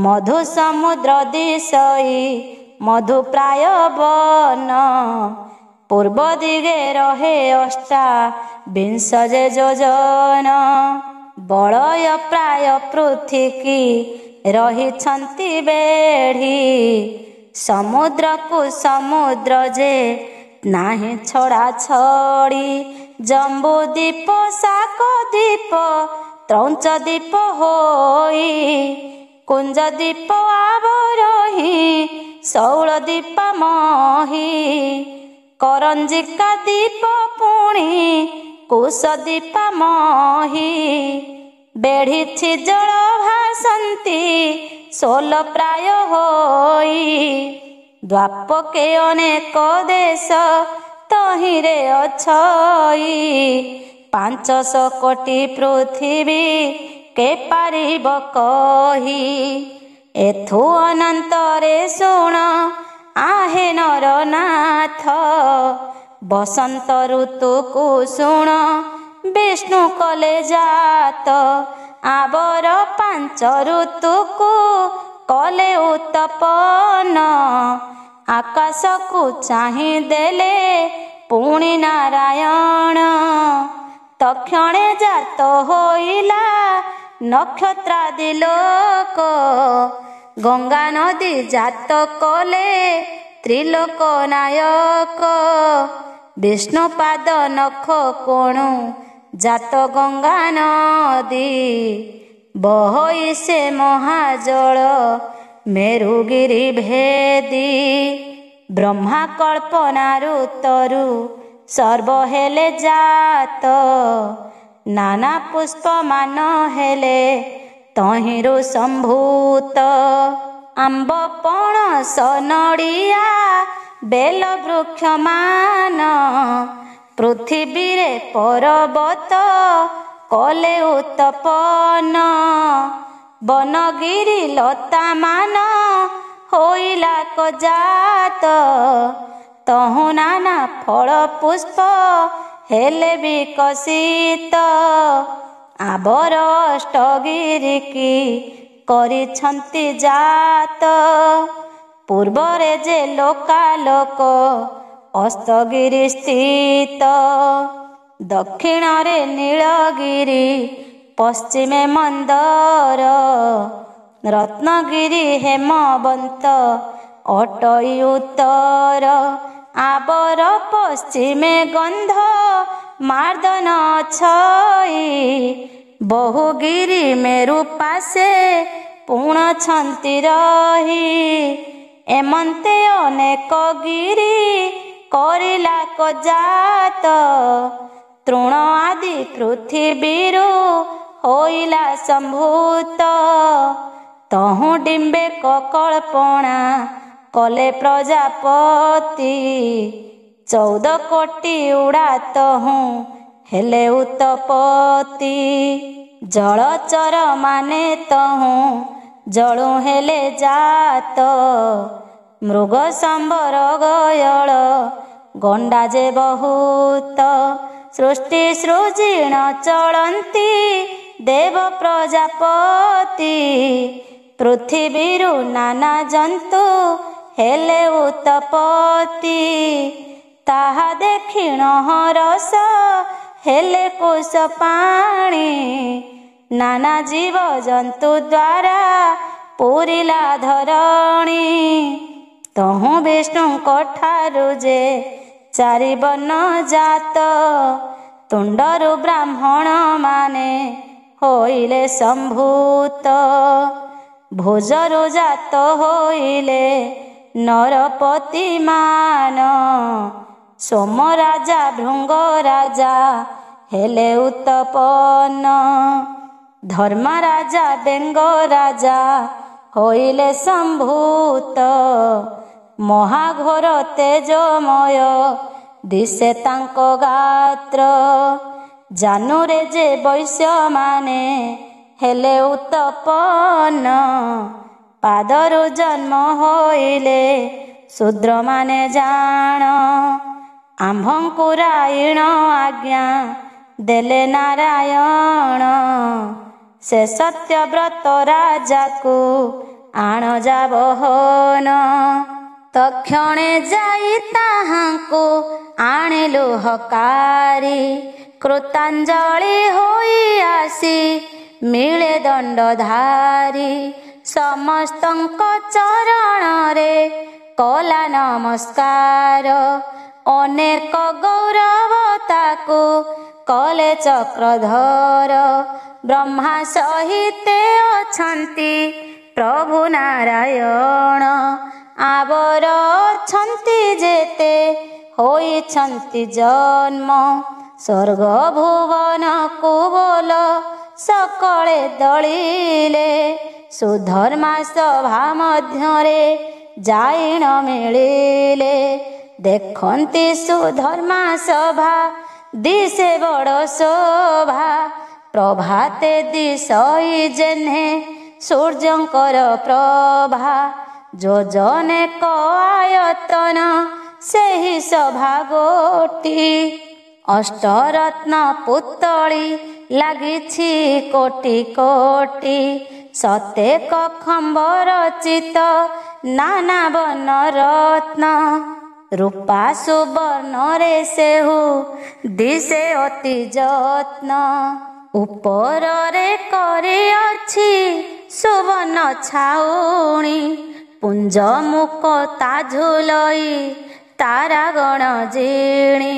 ମଧୁ ସମୁଦ୍ର ଦିଶଇ ମଧୁ ପ୍ରାୟ ବନ। ପୂର୍ବ ଦିଗେ ରହେ 28 ଯେ ଯୋଜନ। ବଳୟ ପ୍ରାୟ ପୃଥିକୀ ରହିଛନ୍ତି ବେଢ଼ି। ସମୁଦ୍ରକୁ ସମୁଦ୍ର ଯେ ନାହିଁ ଛଡ଼ା ଛଡ଼ି। ଜମ୍ବୁ ଦ୍ୱୀପ ଶାକ ଦ୍ୱୀପ ତ୍ରଞ୍ଚ ଦ୍ୱୀପ ହୋଇ। କୁଞ୍ଜ ଦ୍ୱୀପ ଆବରହି ଶୌଳ ଦ୍ୱୀପ ମହି। କରଞ୍ଜିକା ଦ୍ୱୀପ ପୁଣି କୁଶ ଦ୍ୱୀପ ମହି। ବେଢ଼ିଛି ଜଳ ଭାସନ୍ତି 16 ପ୍ରାୟ ହୋଇ। ଦ୍ୱାପକେ ଅନେକ ଦେଶ ତହିଁରେ ଅଛଇ। 500 କୋଟି ପୃଥିବୀ କେ ପାରିବ କହି। ଏଥୁ ଅନନ୍ତରେ ଶୁଣ ଆହେ ନରନାଥ। ବସନ୍ତ ଋତୁକୁ ଶୁଣ ବିଷ୍ଣୁ କଲେ ଜାତ। ଆବର 5 ଋତୁକୁ କଲେ ଉତ୍ତପନ। ଆକାଶକୁ ଚାହିଁ ଦେଲେ ପୁଣି ନାରାୟଣ। ତକ୍ଷଣେ ଜାତ ହୋଇଲା ନକ୍ଷତ୍ରାଦି ଲୋକ। ଗଙ୍ଗା ନଦୀ ଜାତ କଲେ ତ୍ରିଲୋକ ନାୟକ। ବିଷ୍ଣୁ ପାଦ ନଖ କୋଣୁ ଜାତ ଗଙ୍ଗା ନଦୀ। ବହଇ ସେ ମହାଜଳ ମେରୁଗିରି ଭେଦି। ବ୍ରହ୍ମା କଳ୍ପନାରୁ ତରୁ ସର୍ବ ହେଲେ ଜାତ। ନାନା ପୁଷ୍ପମାନ ହେଲେ ତହିଁରୁ ସମ୍ଭୂତ। ଆମ୍ବ ପଣସ ନଡ଼ିଆ ବେଲ ବୃକ୍ଷମାନ। ପୃଥିବୀରେ ପର୍ବତ କଲେ ଉତ୍ତପନ। ବନଗିରି ଲତାମାନ ହୋଇଲା କଜାତ। ତହୁଁ ନାନା ଫଳ ପୁଷ୍ପ ହେଲେ ବିକଶିତ। ଆବର ଅଷ୍ଟଗିରିକି କରିଛନ୍ତି ଜାତ। ପୂର୍ବରେ ଯେ ଲୋକାଲୋକ ଅସ୍ତଗିରି ସ୍ଥିତ। ଦକ୍ଷିଣରେ ନୀଳଗିରି ପଶ୍ଚିମେ ମନ୍ଦର। ରତ୍ନଗିରି ହେମବନ୍ତ ଅଟଇ ଉତ୍ତର। ଆବର ପଶ୍ଚିମେ ଗନ୍ଧ ମାର୍ଦନ ଛଇ। ବହୁଗିରି ମେରୁ ପାଶେ ପୁଣଛନ୍ତି ରହି। ଏମନ୍ତେ ଅନେକ ଗିରି କରିଲା କଜାତ। ତୃଣ ଆଦି ପୃଥିବୀରୁ ହୋଇଲା ସମ୍ଭୂତ। ତହୁଁ ଡିମ୍ବେ କଳ୍ପନା କଲେ ପ୍ରଜାପତି। 14 କୋଟି ଉଡ଼ା ତହୁଁ ହେଲେ ଉତ୍ତପତି। ଜଳଚର ମାନେ ତହୁଁ ଜଳୁ ହେଲେ ଜାତ। ମୃଗ ସମ୍ବର ଗୟଳ ଗଣ୍ଡା ଯେ ବହୁତ। ସୃଷ୍ଟି ସୃଜିଣ ଚଳନ୍ତି ଦେବ ପ୍ରଜାପତି। ପୃଥିବୀରୁ ନାନା ଜନ୍ତୁ ହେଲେ ଉତ୍ତପତି। ତାହା ଦେଖିଣ ରସ ହେଲେ କୋଷ ପାଣି। ନାନା ଜୀବ ଜନ୍ତୁ ଦ୍ୱାରା ପୁରିଲା ଧରଣୀ। ତହୁଁ ବିଷ୍ଣୁଙ୍କ ଠାରୁ ଯେ 4 ବର୍ଣ୍ଣ ଜାତ। ତୁଣ୍ଡରୁ ବ୍ରାହ୍ମଣ ମାନେ ହୋଇଲେ ସମ୍ଭୂତ। ଭୁଜରୁ ଜାତ ହୋଇଲେ ନରପତି ମାନ। ସୋମ ରାଜା ଭୃଙ୍ଗ ରାଜା ହେଲେ ଉତ୍ତପନ। ଧର୍ମ ରାଜା ବେଙ୍ଗ ରାଜା ହୋଇଲେ ସମ୍ଭୂତ। ମହାଘୋର ତେଜମୟ ଦିଶେ ତାଙ୍କ ଗାତ୍ର। ଜାନୁରେ ଯେ ବୈଶ୍ୟମାନେ ହେଲେ ଉତ୍ତପନ। ପାଦରୁ ଜନ୍ମ ହୋଇଲେ ଶୂଦ୍ରମାନେ ଜାଣ। ଆମ୍ଭଙ୍କୁ ରାଇଣ ଆଜ୍ଞା ଦେଲେ ନାରାୟଣ। ସେ ସତ୍ୟବ୍ରତ ରାଜାକୁ ଆଣ ଯା ବହନ। ତକ୍ଷଣେ ଯାଇ ତାହାଙ୍କୁ ଆଣିଲୁ ହକାରି। କୃତାଞ୍ଜଳି ହୋଇ ଆସି ମିଳେ ଦଣ୍ଡଧାରୀ। ସମସ୍ତଙ୍କ ଚରଣରେ କଲା ନମସ୍କାର। ଅନେକ ଗୌରବ ତାକୁ କଲେ ଚକ୍ରଧର। ବ୍ରହ୍ମା ସହିତେ ଅଛନ୍ତି ପ୍ରଭୁ ନାରାୟଣ। ଆବର ଅଛନ୍ତି ଯେତେ ହୋଇଛନ୍ତି ଜନ୍ମ। ସ୍ୱର୍ଗ ଭୁବନକୁ ବୋଲ ସକଳେ ଦଳିଲେ। ସୁଧର୍ମା ସଭା ମଧ୍ୟରେ ଯାଇଣ ମିଳିଲେ। ଦେଖନ୍ତି ସୁଧର୍ମା ସଭା ଦିଶେ ବଡ଼ ଶୋଭା। ପ୍ରଭାତେ ଦିଶଇ ଯେହ୍ନେ ସୂର୍ଯ୍ୟଙ୍କର ପ୍ରଭା। ଯୋଜନେକ ଆୟତନ ସେହି ସଭା ଗୋଟି। ଅଷ୍ଟରତ୍ନ ପୁତଳି ଲାଗିଛି କୋଟି କୋଟି। ସତେକ ଖମ୍ବ ରଚିତ ନାନା ବର୍ଣ୍ଣ ରତ୍ନ। ରୂପା ସୁବର୍ଣ୍ଣରେ ସେହୁ ଦିଶେ ଅତି ଯତ୍ନ। ଉପରରେ କରିଅଛି ସୁବର୍ଣ୍ଣ ଛାଉଣି। ପୁଞ୍ଜ ମୁକ ତା ଝୁଲଇ ତାରାଗଣ ଜିଣି।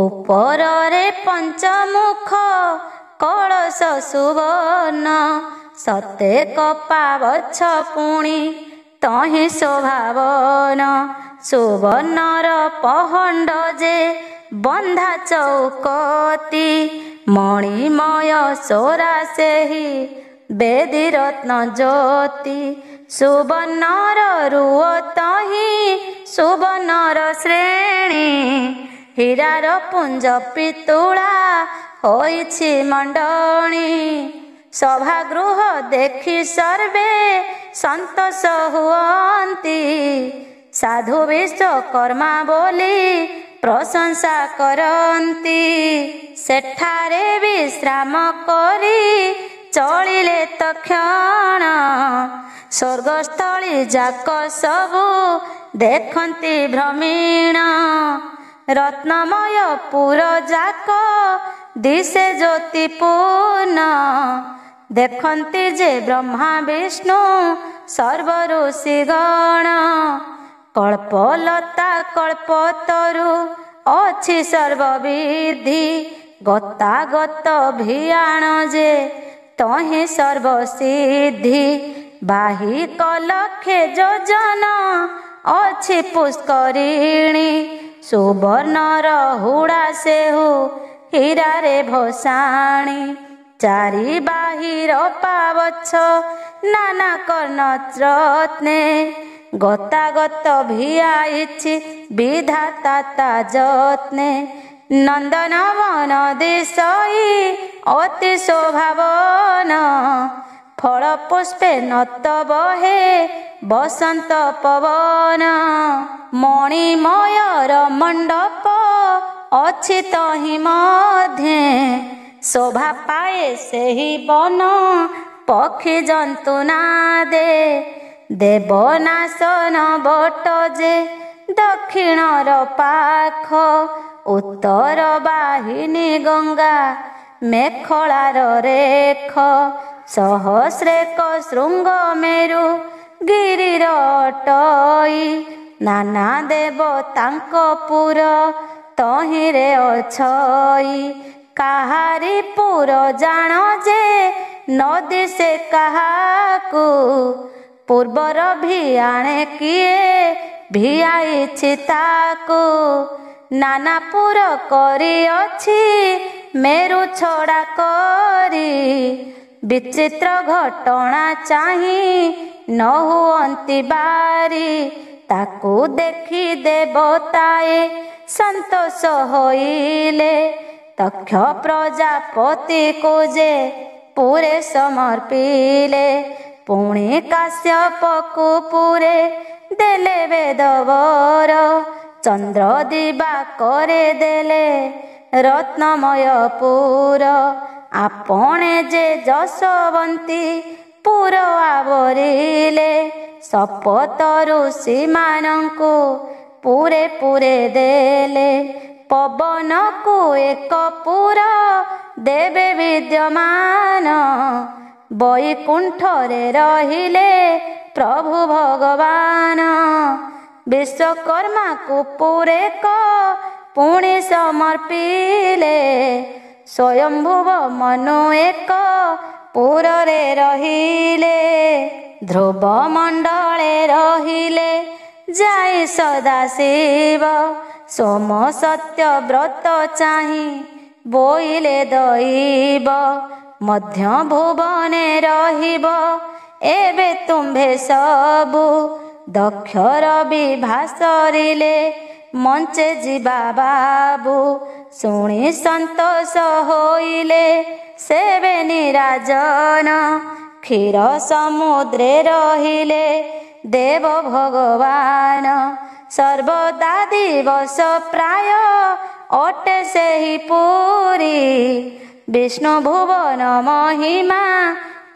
ଉପରରେ ପଞ୍ଚମୁଖ କଳସ ସୁବର୍ଣ୍ଣ। ସତେକ ପାବଛ ପୁଣି ତହିଁ ଶୋଭାବନ। ସୁବର୍ଣ୍ଣର ପହଣ୍ଡ ଯେ ବନ୍ଧା ଚୌକତି। ମଣିମୟ ସୋରା ସେହି ବେଦୀ ରତ୍ନ ଜ୍ୟୋତି। ସୁବର୍ଣ୍ଣର ରୁଅ ତହିଁ ସୁବର୍ଣ୍ଣର ଶ୍ରେଣୀ। ହୀରାର ପୁଞ୍ଜ ପିତୁଳା ହୋଇଛି ମଣ୍ଡଣି। ସଭାଗୃହ ଦେଖି ସର୍ବେ ସନ୍ତୋଷ ହୁଅନ୍ତି। ସାଧୁ ବିଶ୍ୱକର୍ମା ବୋଲି ପ୍ରଶଂସା କରନ୍ତି। ସେଠାରେ ବିଶ୍ରାମ କରି ଚଳିଲେ ତକ୍ଷଣ ସ୍ୱର୍ଗସ୍ଥଳୀ ଯାକ ସବୁ ଦେଖନ୍ତି ଭ୍ରମୀଣ। ରତ୍ନମୟ ପୁର ଯାକ ଦିଶେ ଜ୍ୟୋତିପୂର୍ଣ୍ଣ ଦେଖନ୍ତି ଯେ ବ୍ରହ୍ମା ବିଷ୍ଣୁ ସର୍ବ ଋଷିଗଣ। କଳ୍ପଲତା କଳ୍ପତରୁ ଅଛି ସର୍ବବିଧି ଗତାଗତ ଭିଆଣ ଯେ ତହିଁ ସର୍ବସିଦ୍ଧି। ବାହିକ ଲକ୍ଷେ ଯୋଜନ ଅଛି ପୁଷ୍କରିଣୀ ସୁବର୍ଣ୍ଣର ହୁଡ଼ା ସେହୁ ହୀରାରେ ଭସାଣି। ଚାରି ବାହିର ପାବଛ ନାନା କର୍ଣ୍ଣ ରତ୍ନେ ଗତାଗତ ଭିଆଇଛି ବିଧାତା ତା ଯତ୍ନେ। ନନ୍ଦନବନ ଦିଶଇ ଅତି ଶୋଭାବନ ଫଳ ପୁଷ୍ପେ নত ବହେ ବସନ୍ତ ପବନ। ମଣିମୟର ମଣ୍ଡପ ଅଛି ତହିଁ ମଧ୍ୟେ ଶୋଭା ପାଏ ସେହି ବନ ପକ୍ଷୀ ଜନ୍ତୁ ନାଦେ। ଦେବନାଶନ ବଟ ଯେ ଦକ୍ଷିଣର ପାଖ ଉତ୍ତର ବାହିନୀ ଗଙ୍ଗା ମେଖଳାର ରେଖ। ସହସ୍ରେକ ଶୃଙ୍ଗ ମେରୁ ଗିରିର ଅଟଇ ନାନା ଦେବ ତାଙ୍କ ପୁର ତହିଁରେ ଅଛଇ। କାହାରି ପୁର ଜାଣ ଯେ ନଦୀ ସେ କାହାକୁ ପୂର୍ବର ଭିଆଣେ କିଏ ଭିଆଇଛି ତାକୁ। ନାନା ପୁର କରିଅଛି ମେରୁ ଛଡ଼ା କରି ବିଚିତ୍ର ଘଟଣା ଚାହିଁ ନ ହୁଅନ୍ତି ବାରି। ତାକୁ ଦେଖି ଦେବତାଏ ସନ୍ତୋଷ ହୋଇଲେ ତକ୍ଷ ପ୍ରଜାପତିକୁ ଯେ ପୁରେ ସମର୍ପିଲେ। ପୁଣି କାଶ୍ୟପକୁ ପୁରେ ଦେଲେ ବେଦବର ଚନ୍ଦ୍ର ଦିବା করে ଦେଲେ ରତ୍ନମୟ ପୁର। ଆପଣେ ଯେ ଯଶୋବନ୍ତୀ ପୁର ଆବରିଲେ ଶପଥ ଋଷିମାନଙ୍କୁ ପୁରେ ପୁରେ ଦେଲେ। ପବନକୁ ଏକ ପୁର ଦେବେ ବିଦ୍ୟମାନ ବୈକୁଣ୍ଠରେ ରହିଲେ ପ୍ରଭୁ ଭଗବାନ। ବିଶ୍ୱକର୍ମାକୁ ପୁରେକ ପୁଣି ସମର୍ପିଲେ ସ୍ୱୟଂଭୁବ ମନୁ ଏକ ପୁରରେ ରହିଲେ। ଧ୍ରୁବ ମଣ୍ଡଳେ ରହିଲେ ଯାଇ ସଦାଶିବ ସୋମ ସତ୍ୟ ବ୍ରତ ଚାହିଁ ବୋଇଲେ ଦଇବ। ମଧ୍ୟ ଭୁବନେ ରହିବ ଏବେ ତୁମ୍ଭେ ସବୁ ଦକ୍ଷର ବିଭାସରିଲେ ମଞ୍ଚେ ଯିବା ବାବୁ। ଶୁଣି ସନ୍ତୋଷ ହୋଇଲେ ସେବେ ନିରାଜନ କ୍ଷୀର ସମୁଦ୍ରେ ରହିଲେ ଦେବ ଭଗବାନ। ସର୍ବଦା ଦିବସ ପ୍ରାୟ ଅଟେ ସେହି ପୁରୀ ବିଷ୍ଣୁ ଭୁବନ ମହିମା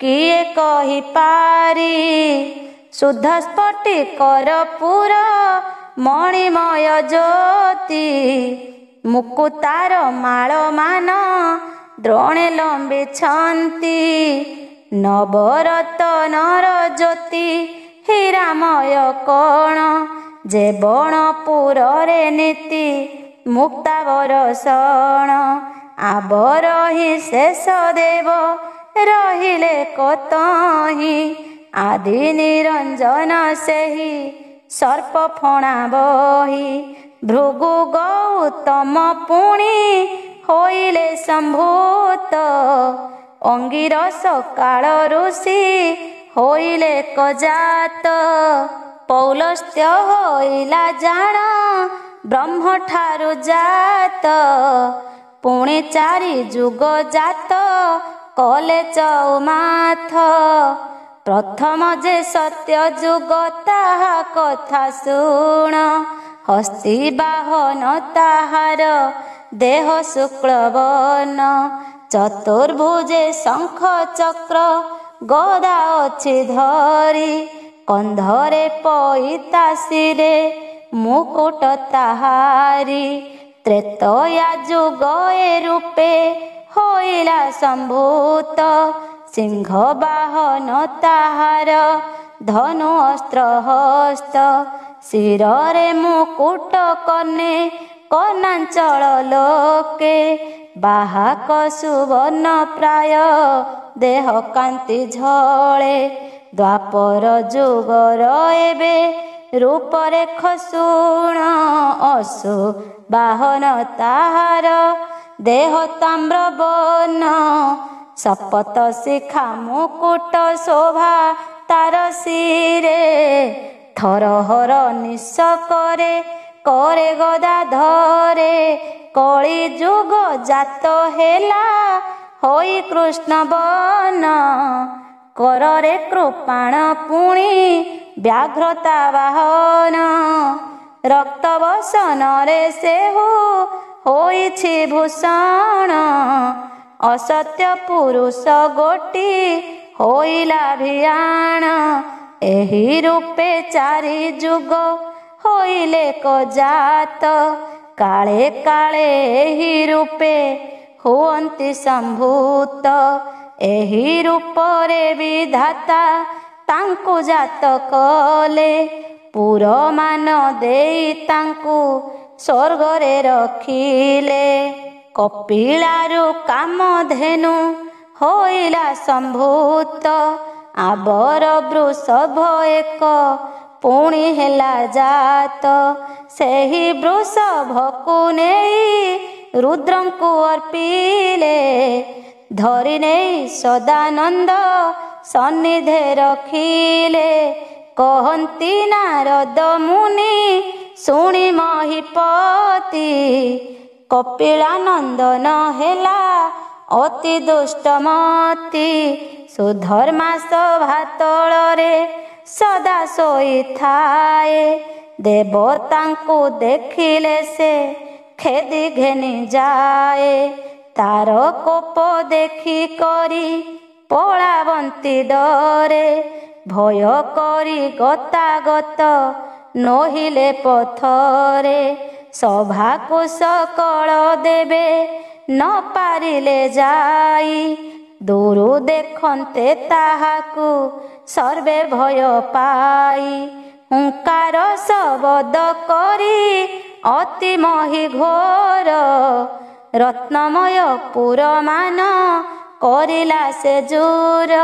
କିଏ କହିପାରି। ଶୁଦ୍ଧ ସ୍ଫଟିକର ପୁର ମଣିମୟ ଜ୍ୟୋତି ମୁକୁତାର ମାଳମାନ ଦ୍ରୋଣେ ଲମ୍ବିଛନ୍ତି। ନବରତନର ଜ୍ୟୋତି ହୀରାମୟ କଣ ଯେ ବଣ ପୁରରେ ନୀତି ମୁକ୍ତା ବରଷଣ। ଆବରହି ଶେଷ ଦେବ ରହିଲେ କତହିଁ ଆଦି ନିରଞ୍ଜନ ସେହି ସର୍ପ ଫଣା ବହି। ଭୃଗୁ ଗୌତମ ପୁଣି ହୋଇଲେ ସମ୍ଭୂତ ଅଙ୍ଗିରସ କାଳ ଋଷି ହୋଇଲେ କଜାତ। ପୌଲସ୍ତ୍ୟ ହୋଇଲା ଜାଣ ବ୍ରହ୍ମଠାରୁ ଜାତ ପୁଣି ଚାରି ଯୁଗ ଜାତ କଲେ ଚଉମାଥ। ପ୍ରଥମ ଯେ ସତ୍ୟ ଯୁଗ ତାହା କଥା ଶୁଣ ହସ୍ତି ବାହନ ତାହାର ଦେହ ଶୁକ୍ଳବର୍ଣ୍ଣ ଚତୁର୍ଭୁଜେ ଶଙ୍ଖ ଚକ୍ର ଗଦା ଅଛି ଧରି କନ୍ଧରେ ପଇତାସିରେ ମୁକୁଟ ତାହାରି ତ୍ରେତୟା ଯୁଗ ଏ ରୂପେ ହୋଇଲା ସମ୍ଭୂତ ସିଂହ ବାହନ ତାହାର ଧନୁ ଅସ୍ତ୍ର ହସ୍ତ ଶିରରେ ମୁକୁଟ କନେ କନାଞ୍ଚଳ ଲୋକେ ବାହାକ ସୁବର୍ଣ୍ଣ ପ୍ରାୟ ଦେହ କାନ୍ତି ଝଳେ ଦ୍ୱାପର ଯୁଗର ଏବେ ରୂପରେ ଖସୁଣ ଅସୁ ବାହନ ତାହାର ଦେହ ତାମ୍ର ବର୍ଣ୍ଣ ଶପଥ ଶିଖା ମୁକୁଟ ଶୋଭା ତାର ଶିରେ ଥରହର ନିଶ କରେ କରେ ଗଦା ଧରେ କଳି ଯୁଗ ଜାତ ହେଲା ହୋଇ କୃଷ୍ଣ ବର୍ଣ୍ଣ କରରେ କୃପାଣ ପୁଣି ବ୍ୟାଘ୍ରତା ବାହନ ରକ୍ତ ବସନରେ ସେହୁ ହୋଇଛି ଭୂଷଣ ଅସତ୍ୟ ପୁରୁଷ ଗୋଟି ହୋଇଲା ଭିଆଣ ଏହି ରୂପେ ଚାରି ଯୁଗ ହୋଇଲେ କଜାତ କାଳେ କାଳେ ଏହି ରୂପେ ହୁଅନ୍ତି ସମ୍ଭୂତ ଏହି ରୂପରେ ବିଧାତା ତାଙ୍କୁ ଜାତ କଲେ ପୁରମାନ ଦେଇ ତାଙ୍କୁ ସ୍ୱର୍ଗରେ ରଖିଲେ କପିଳାରୁ କାମଧେନୁ ହୋଇଲା ସମ୍ଭୂତ ଆବର ବୃଷଭ ଏକ ପୁଣି ହେଲା ଜାତ ସେହି ବୃଷଭକୁ ନେଇ ରୁଦ୍ରଙ୍କୁ ଅର୍ପିଲେ ଧରି ନେଇ ସଦାନନ୍ଦ ସନ୍ନିଧେ ରଖିଲେ କହନ୍ତି ନାରଦ ମୁନି ଶୁଣି ମହିପତି କପିଳାନନ୍ଦନ ହେଲା ଅତି ଦୁଷ୍ଟମତି ସୁଧର୍ମା ସଭା ତଳରେ ସଦା ଶୋଇଥାଏ ଦେବତାଙ୍କୁ ଦେଖିଲେ ସେ ଖେଦି ଘେନି ଯାଏ ତାର କୋପ ଦେଖି କରି ପଳାବନ୍ତି ଡରେ ଭୟ କରି ଗତାଗତ ନୋହିଲେ ପଥରେ ସଭାକୁ ସକଳ ଦେବେ ନ ପାରିଲେ ଯାଇ ଦୂରୁ ଦେଖନ୍ତେ ତାହାକୁ ସର୍ବେ ଭୟ ପାଇ ହୁଙ୍କାର ଶବଦ କରି ଅତି ମହି ଘୋର ରତ୍ନମୟ ପୁରମାନ କରିଲା ସେ ଜୁର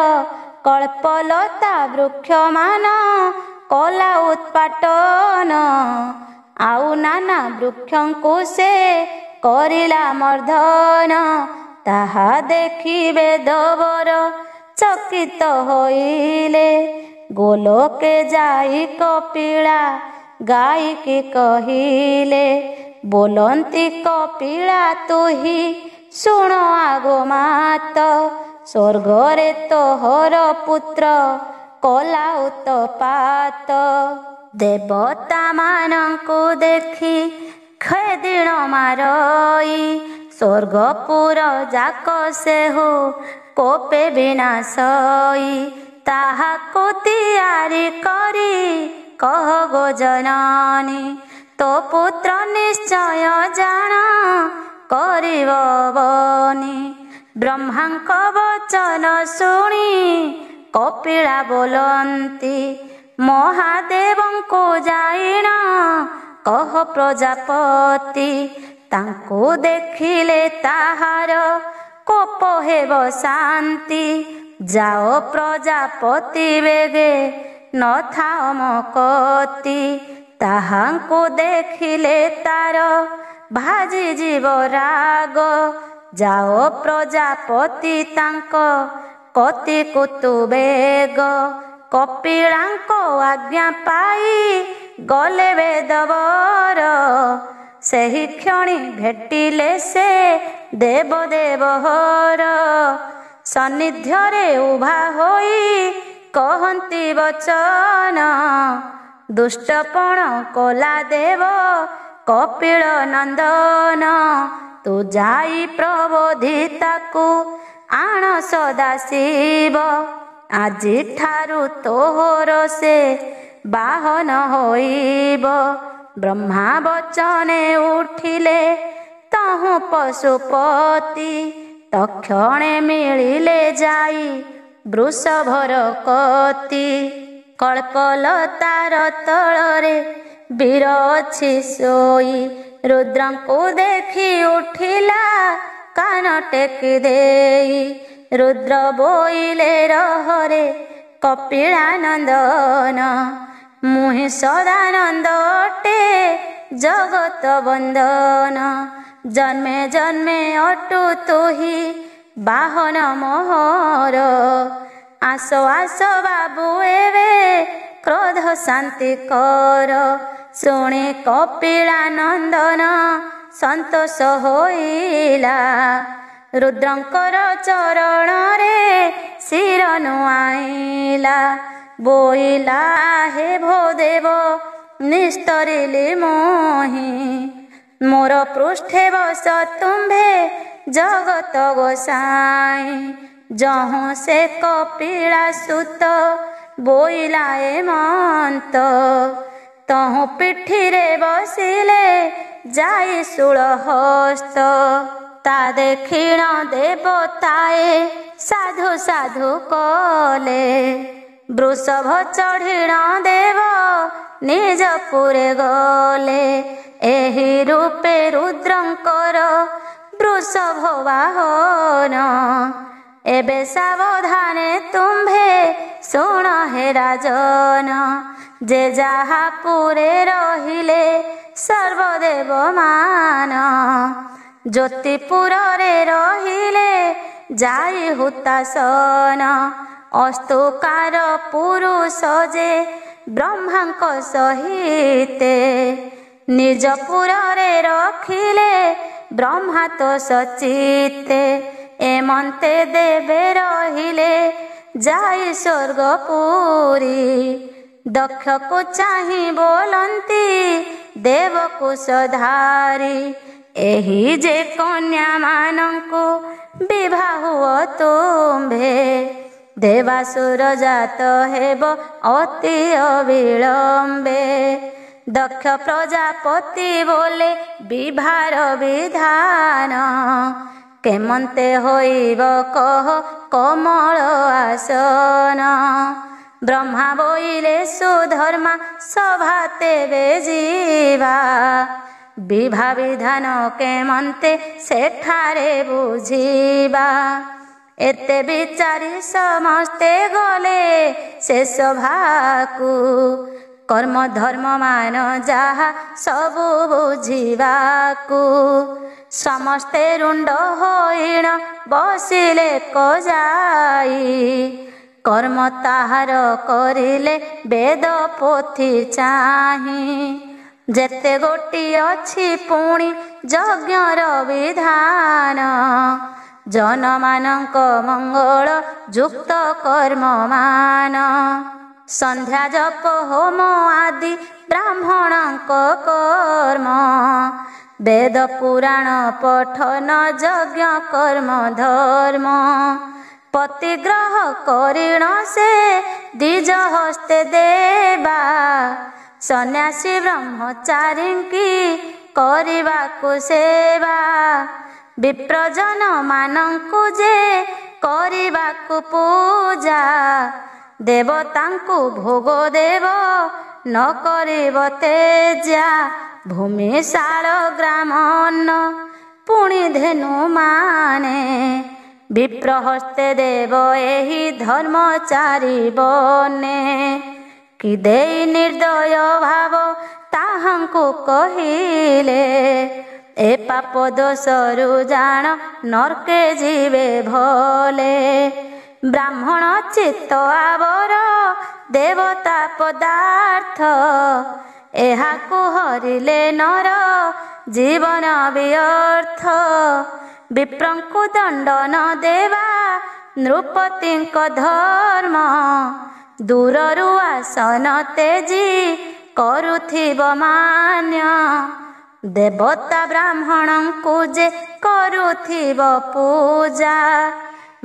କଳ୍ପଲତା ବୃକ୍ଷମାନ କଲା ଉତ୍ପାଟନ ଆଉ ନାନା ବୃକ୍ଷଙ୍କୁ ସେ କରିଲା ମର୍ଦ୍ଦନ ତାହା ଦେଖି ବେଦବର ଚକିତ ହୋଇଲେ ଗୋଲୋକେ ଯାଇ କପିଳା ଗାଇକି କହିଲେ ବୋଲନ୍ତି କପିଳା ତୁହି ଶୁଣ ଆଗୋ ମାତ ସ୍ୱର୍ଗରେ ତୋହର ପୁତ୍ର କଲା ଉତ୍ପାତ ଦେବତା ମାନଙ୍କୁ ଦେଖି ଖେଦିଣ ମାରଇ ସ୍ୱର୍ଗପୁର ଯାକ ସେହୁ କୋପେ ବିନାଶଇ ତାହାକୁ ତିଆରି କରି କହ ଗୋ ଜନନୀ ତୋ ପୁତ୍ର ନିଶ୍ଚୟ ଜାଣ କରିବ ବନି ବ୍ରହ୍ମାଙ୍କ ବଚନ ଶୁଣି କପିଳା ବୋଲନ୍ତି ମହାଦେବଙ୍କୁ ଯାଇଣ କହ ପ୍ରଜାପତି ତାଙ୍କୁ ଦେଖିଲେ ତାହାର କୋପ ହେବ ଶାନ୍ତି ଯାଅ ପ୍ରଜାପତି ବେଗେ ନଥାଅ ମକତି ତାହାଙ୍କୁ ଦେଖିଲେ ତାର ଭାଜି ଯିବ ରାଗ ଯାଅ ପ୍ରଜାପତି ତାଙ୍କ କତିକୁ ତୁ ବେଗ କପିଳାଙ୍କ ଆଜ୍ଞା ପାଇ ଗଲେ ବେଦବର ସେହି କ୍ଷଣି ଭେଟିଲେ ସେ ଦେବଦେବହର ସନ୍ନିଧ୍ୟରେ ଉଭା ହୋଇ କହନ୍ତି ବଚନ ଦୁଷ୍ଟପଣ କଲା ଦେବ କପିଳ ନନ୍ଦନ। ତୁ ଯାଇ ପ୍ରବୋଧି ତାକୁ ଆଣ ସଦାଶିବ। ଆଜିଠାରୁ ତୋହର ସେ ବାହନ ହୋଇବ। ବ୍ରହ୍ମା ବଚନେ ଉଠିଲେ ତହୁଁ ପଶୁପତି। ତକ୍ଷଣେ ମିଳିଲେ ଯାଇ ବୃଷଭର କତି। କଳ୍ପଲତାର ତଳରେ ବୀର ଅଛି ଶୋଇ। ରୁଦ୍ରଙ୍କୁ ଦେଖି ଉଠିଲା କାନ ଟେକି ଦେଇ। ରୁଦ୍ର ବୋଇଲେ ରହରେ କପିଳାନନ୍ଦନ। ମୁହିଁ ସଦାନନ୍ଦ ଅଟେ ଜଗତ ବନ୍ଦନ। ଜନ୍ମେ ଜନ୍ମେ ଅଟୁ ତୁହି ବାହନ ମୋହର। ଆସ ଆସ ବାବୁ ଏବେ କ୍ରୋଧ ଶାନ୍ତି କର। ଶୁଣି କପିଳାନନ୍ଦନ ସନ୍ତୋଷ ହୋଇଲା। ରୁଦ୍ରଙ୍କର ଚରଣରେ ଶିର ନୁଆଇଲା। ବୋଇଲା ହେ ଭୋ ଦେବ ନିସ୍ତରିଲି ମୋହି। ମୋର ପୃଷ୍ଠେ ବସ ତୁମ୍ଭେ ଜଗତ ଗୋସାଇଁ। ଯହୁଁ ସେ କପିଳା ସୁତ ବୋଇଲା ଏ ମନ୍ତ। ତହୁଁ ପିଠିରେ ବସିଲେ ଯାଇ ଶୂଳ ହସ୍ତ। ତା ଦେଖିଣ ଦେବତାଏ ସାଧୁ ସାଧୁ କଲେ। ବୃଷଭ ଚଢ଼ିଣ ଦେବ ନିଜ ପୁରେ ଗଲେ। ଏହି ରୂପେ ରୁଦ୍ରଙ୍କର ବୃଷଭ ବାହନ। ଏବେ ସାବଧାନେ ତୁମ୍ଭେ ଶୁଣ ହେ ରାଜନ। ଯେ ଯାହା ପୁରେ ରହିଲେ ସର୍ବଦେବ ମାନ। ଜ୍ୟୋତିପୁରରେ ରହିଲେ ଯାଇ ହୁତାସନ। ଅସ୍ତୁକାର ପୁରୁଷ ଯେ ବ୍ରହ୍ମାଙ୍କ ସହିତେ। ନିଜ ପୁରରେ ରଖିଲେ ବ୍ରହ୍ମା ତ ସଚିତେ। ଏମନ୍ତେ ଦେବେ ରହିଲେ ଯାଇ ସ୍ୱର୍ଗପୁରୀ। ଦକ୍ଷକୁ ଚାହିଁ ବୋଲନ୍ତି ଦେବକୁଶଧାରୀ। ଏହି ଯେ କନ୍ୟାମାନଙ୍କୁ ବିବାହ ହୁଅ ତୁମ୍ଭେ। ଦେବାସୁର ଜାତ ହେବ ଅତି ଅବିଳମ୍ବେ। ଦକ୍ଷ ପ୍ରଜାପତି ବୋଲେ ବିଭାର ବିଧାନ। କେମନ୍ତେ ହୋଇବ କହ କମଳ ଆସନ। ବ୍ରହ୍ମା ବୋଇଲେ ସୁଧର୍ମା ସଭା ତେବେ ଯିବା। ବିଭା ବିଧାନ କେମନ୍ତେ ସେଠାରେ ବୁଝିବା। ଏତେ ବିଚାରି ସମସ୍ତେ ଗଲେ ସେ ସଭାକୁ। କର୍ମ ଧର୍ମ ମାନ ଯାହା ସବୁ ବୁଝିବାକୁ। ସମସ୍ତେ ରୁଣ୍ଡ ହୋଇଣ ବସିଲେ କଯାଇ। କର୍ମ ତାହାର କରିଲେ ବେଦ ପୋଥି ଚାହିଁ। ଯେତେ ଗୋଟିଏ ଅଛି ପୁଣି ଯଜ୍ଞର ବିଧାନ। ଜନମାନଙ୍କ ମଙ୍ଗଳ ଯୁକ୍ତ କର୍ମମାନ। ସନ୍ଧ୍ୟା ଜପ ହୋମ ଆଦି ବ୍ରାହ୍ମଣଙ୍କ କର୍ମ। ବେଦ ପୁରାଣ ପଠନ ଯଜ୍ଞ କର୍ମ ଧର୍ମ। ପତିଗ୍ରହ କରିଣ ସେ ଦ୍ୱିଜ ହସ୍ତେ ଦେବା। ସନ୍ନ୍ୟାସୀ ବ୍ରହ୍ମଚାରୀଙ୍କି କରିବାକୁ ସେବା। ବିପ୍ରଜନ ମାନଙ୍କୁ ଯେ କରିବାକୁ ପୂଜା। ଦେବତାଙ୍କୁ ଭୋଗ ଦେବ ନ କରିବ ତେଜା। ଭୂମି ଶାଳ ଗ୍ରାମନ୍ନ ପୁଣି ଧେନୁ ମାନେ। ବିପ୍ରହସ୍ତେ ଦେବ ଏହି ଧର୍ମଚାରୀ ବନେ। କି ଦେଇ ନିର୍ଦ୍ଦୟ ଭାବ ତାହାଙ୍କୁ କହିଲେ। ଏ ପାପ ଦୋଷରୁ ଜାଣ ନର୍କେ ଯିବେ ଭଲେ। ବ୍ରାହ୍ମଣ ଚିତ୍ତ ଆବର ଦେବତା ପଦାର୍ଥ। ଏହାକୁ ହରିଲେ ନର ଜୀବନ ବ୍ୟର୍ଥ। ବିପ୍ରଙ୍କୁ ଦଣ୍ଡ ନ ଦେବା ନୃପତିଙ୍କ ଧର୍ମ। ଦୂରରୁ ଆସନ ତେଜି କରୁଥିବ ମାନ୍ୟ। ଦେବତା ବ୍ରାହ୍ମଣଙ୍କୁ ଯେ କରୁଥିବ ପୂଜା,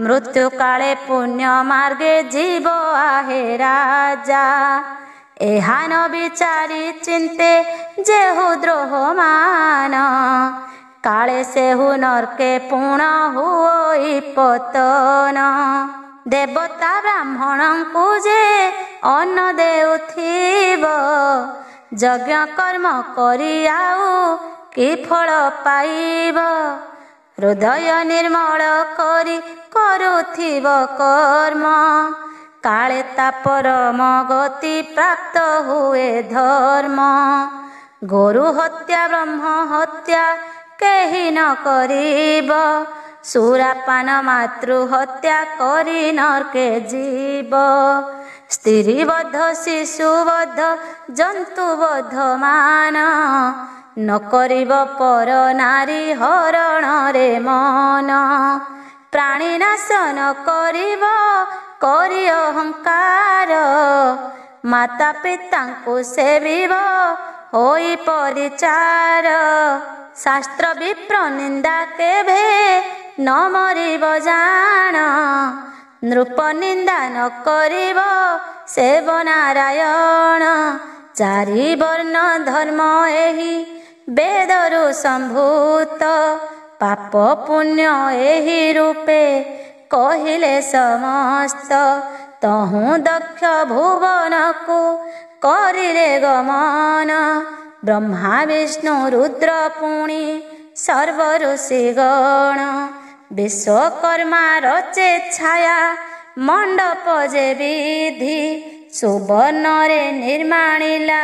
ମୃତ୍ୟୁ କାଳେ ପୁଣ୍ୟ ମାର୍ଗେ ଯିବ ଆହେ ରାଜା। ଏହା ନ ବିଚାରି ଚିନ୍ତେ ଯେହୁ ଦ୍ରୋହ ମାନ, କାଳେ ସେହୁ ନର୍କେ ପୁଣ ହୁଇ ପତନ। ଦେବତା ବ୍ରାହ୍ମଣଙ୍କୁ ଯେ ଅନ୍ନ ଦେଉଥିବ, ଯଜ୍ଞ କର୍ମ କରି ଆଉ କି ଫଳ ପାଇବ। ହୃଦୟ ନିର୍ମଳ କରି କରୁଥିବ କର୍ମ, କାଳେ ତା ପରମ ଗତି ପ୍ରାପ୍ତ ହୁଏ ଧର୍ମ। ଗୋରୁ ହତ୍ୟା ବ୍ରହ୍ମ ହତ୍ୟା କେହି ନ କରିବ, ସୁରାପାନ ମାତୃ ହତ୍ୟା କରି ନର୍କେ ଯିବ। ସ୍ତ୍ରୀ ବଧ ଶିଶୁ ବଧ ଜନ୍ତୁ ବଧ ମାନ, ନ କରିବ ପର ନାରୀ ହରଣରେ ମନ। ପ୍ରାଣୀ ନାଶ ନ କରିବ କରି ଅହଙ୍କାର, ମାତା ପିତାଙ୍କୁ ସେବିବ ହୋଇ ପରିଚାର। ଶାସ୍ତ୍ର ବିପ୍ର ନିନ୍ଦା କେଭେ ନ ମରିବ ଜାଣ, ନୃପ ନିନ୍ଦା ନ କରିବ ସେବ ନାରାୟଣ। ଚାରି ବର୍ଣ୍ଣ ଧର୍ମ ଏହି ବେଦରୁ ସମ୍ଭୂତ, ପାପ ପୁଣ୍ୟ ଏହି ରୂପେ କହିଲେ ସମସ୍ତ। ତହୁଁ ଦକ୍ଷ ଭୁବନକୁ କରିଲେ ଗମନ, ବ୍ରହ୍ମା ବିଷ୍ଣୁ ରୁଦ୍ର ପୁଣି ସର୍ବ ଋଷିଗଣ। ବିଶ୍ୱକର୍ମା ରଚେ ଛାୟା ମଣ୍ଡପ ଯେ ବିଧି, ସୁବର୍ଣ୍ଣରେ ନିର୍ମାଣିଲା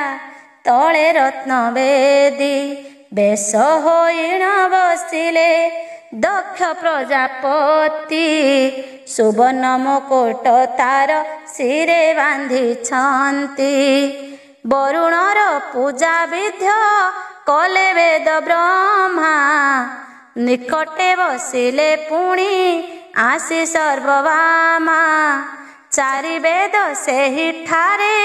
ତଳେ ରତ୍ନ ବେଦୀ। ବେଶ ହୋଇଣ ବସିଲେ ଦକ୍ଷ ପ୍ରଜାପତି, ସୁବର୍ଣ୍ଣ ମୁକୁଟ ତାର ଶିରେ ବାନ୍ଧିଛନ୍ତି। ବରୁଣର ପୂଜା ବିଧ କଲେ ବେଦ ବ୍ରହ୍ମା, ନିକଟେ ବସିଲେ ପୁଣି ଆସି ସର୍ବବାମା। ଚାରି ବେଦ ସେହିଠାରେ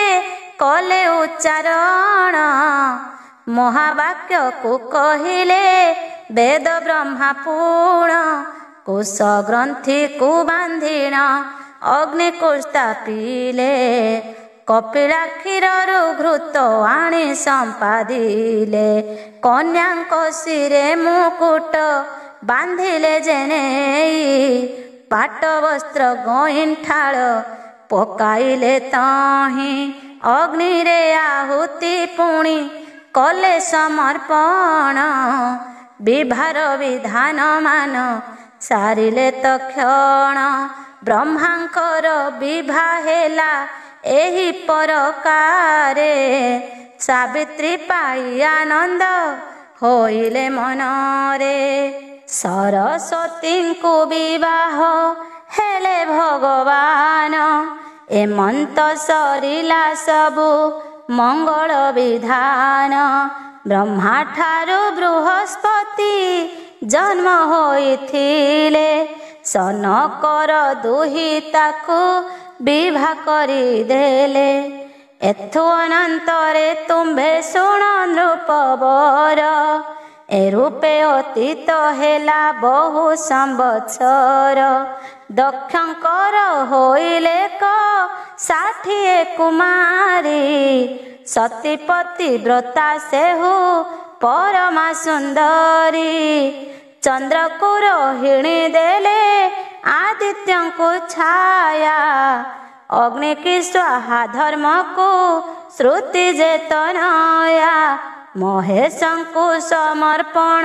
କଲେ ଉଚ୍ଚାରଣ, ମହାବାକ୍ୟକୁ କହିଲେ ବେଦ ବ୍ରହ୍ମା ପୁଣ। କୁଶ ଗ୍ରନ୍ଥିକୁ ବାନ୍ଧିଣ ଅଗ୍ନିକୁ ସ୍ଥାପିଲେ, କପିଳା କ୍ଷୀରରୁ ଘୃତ ଆଣି ସମ୍ପାଦିଲେ। କନ୍ୟାଙ୍କ ଶିରେ ମୁକୁଟ ବାନ୍ଧିଲେ ଜେନେଇ, ପାଟ ବସ୍ତ୍ର ଗଇଁଠାଳ ପକାଇଲେ ତହିଁ। ଅଗ୍ନିରେ ଆହୁତି ପୁଣି କଲେ ସମର୍ପଣ, ବିଭାର ବିଧାନ ମାନ ସାରିଲେ ତକ୍ଷଣ। ବ୍ରହ୍ମାଙ୍କର ବିଭା ହେଲା ଏହି ପରକାରେ, ସାବିତ୍ରୀ ପାଇ ଆନନ୍ଦ ହୋଇଲେ ମନରେ। ସରସ୍ୱତୀଙ୍କୁ ବିବାହ ହେଲେ ଭଗବାନ, ଏମନ୍ତ ସରିଲା ସବୁ ମଙ୍ଗଳ ବିଧାନ। ବ୍ରହ୍ମା ଠାରୁ ବୃହସ୍ପତି ଜନ୍ମ ହୋଇଥିଲେ, ସନକର ଦୁହିତାକୁ ବିଭା କରିଦେଲେ। ଏଥୁ ଅନନ୍ତରେ ତୁମ୍ଭେ ଶୁଣ ନୃପବର, ଏ ରୂପେ ଅତୀତ ହେଲା ବହୁ ସମ୍ବତ୍ସର। ଦକ୍ଷଙ୍କର ହୋଇଲେ 60 କୁମାରୀ, ସତୀପତି ବ୍ରତା ସେହୁ ପରମା ସୁନ୍ଦରୀ। ଚନ୍ଦ୍ରକୁ ରୋହିଣୀ ଦେଲେ ଆଦିତ୍ୟଙ୍କୁ ଛାୟା, ଅଗ୍ନି କି ସ୍ୱାହା ଧର୍ମକୁ ଶ୍ରୁତି ଯେ ତନୟା। ମହେଶଙ୍କୁ ସମର୍ପଣ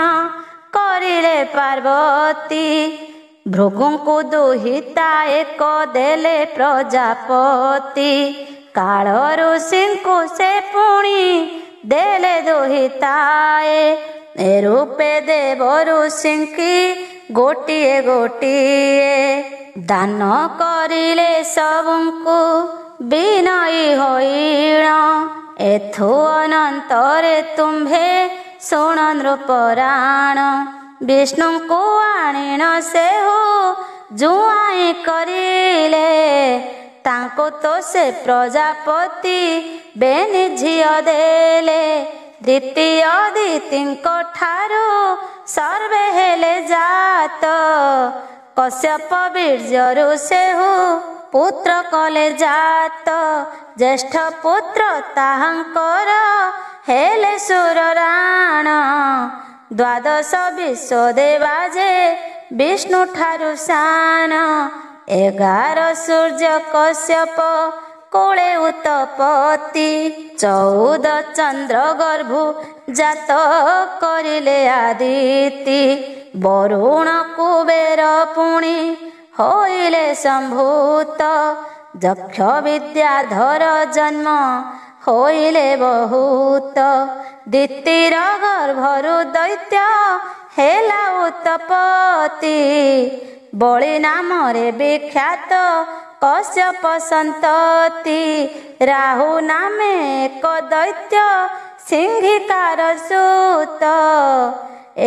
କରିଲେ ପାର୍ବତୀ, ଭୃଗୁଙ୍କୁ ଦୁହିତା ଏକ ଦେଲେ ପ୍ରଜାପତି। କାଳ ଋଷିଙ୍କୁ ସେ ପୁଣି ଦେଲେ ଦୁହିତାଏ, ଏ ରୂପେ ଦେବ ଋଷିଙ୍କି ଗୋଟିଏ ଗୋଟିଏ। ଦାନ କରିଲେ ସବୁଙ୍କୁ ବିନୟୀ ହୋଇଣ, ଏଥୁ ଅନନ୍ତରେ ତୁମ୍ଭେ ଶୁଣ ନୃପରାଣ। ବିଷ୍ଣୁଙ୍କୁ ଆଣିଣ ସେହୁ ଜୁଆଇଁ କରିଲେ, ତାଙ୍କୁ ତ ସେ ପ୍ରଜାପତି ବେନି ଝିଅ ଦେଲେ। ଦ୍ୱିତୀୟ ଦିତିଙ୍କ ଠାରୁ ସର୍ବେ ହେଲେ ଜାତ। କଶ୍ୟପ ବୀର୍ଯ୍ୟରୁ ସେହୁ ପୁତ୍ର କଲେ ଜାତ। ଜ୍ୟେଷ୍ଠ ପୁତ୍ର ତାହାଙ୍କର ହେଲେ ସୁରରାଣ। ଦ୍ୱାଦଶ ବିଶ୍ୱଦେବା ଯେ ବିଷ୍ଣୁ ଠାରୁ ସାନ। 11 ସୂର୍ଯ୍ୟ କଶ୍ୟପ କୋଳେ ଉତ୍ତପତି। 14 ଚନ୍ଦ୍ର ଗର୍ଭୁ ଜାତ କରିଲେ ଆଦିତି। ବରୁଣ କୁବେର ପୁଣି ହୋଇଲେ ସମ୍ଭୂତ। ଯକ୍ଷ ବିଦ୍ୟାଧର ଜନ୍ମ ହୋଇଲେ ବହୁତ। ଦିତିର ଗର୍ଭରୁ ଦୈତ୍ୟ ହେଲା ଉତ୍ତପତି। ବଳି ନାମରେ ବିଖ୍ୟାତ କଶ୍ୟପ ସନ୍ତତି। ରାହୁ ନାମେ ଏକ ଦୈତ୍ୟ ସିଂହିକାର ସୁତ।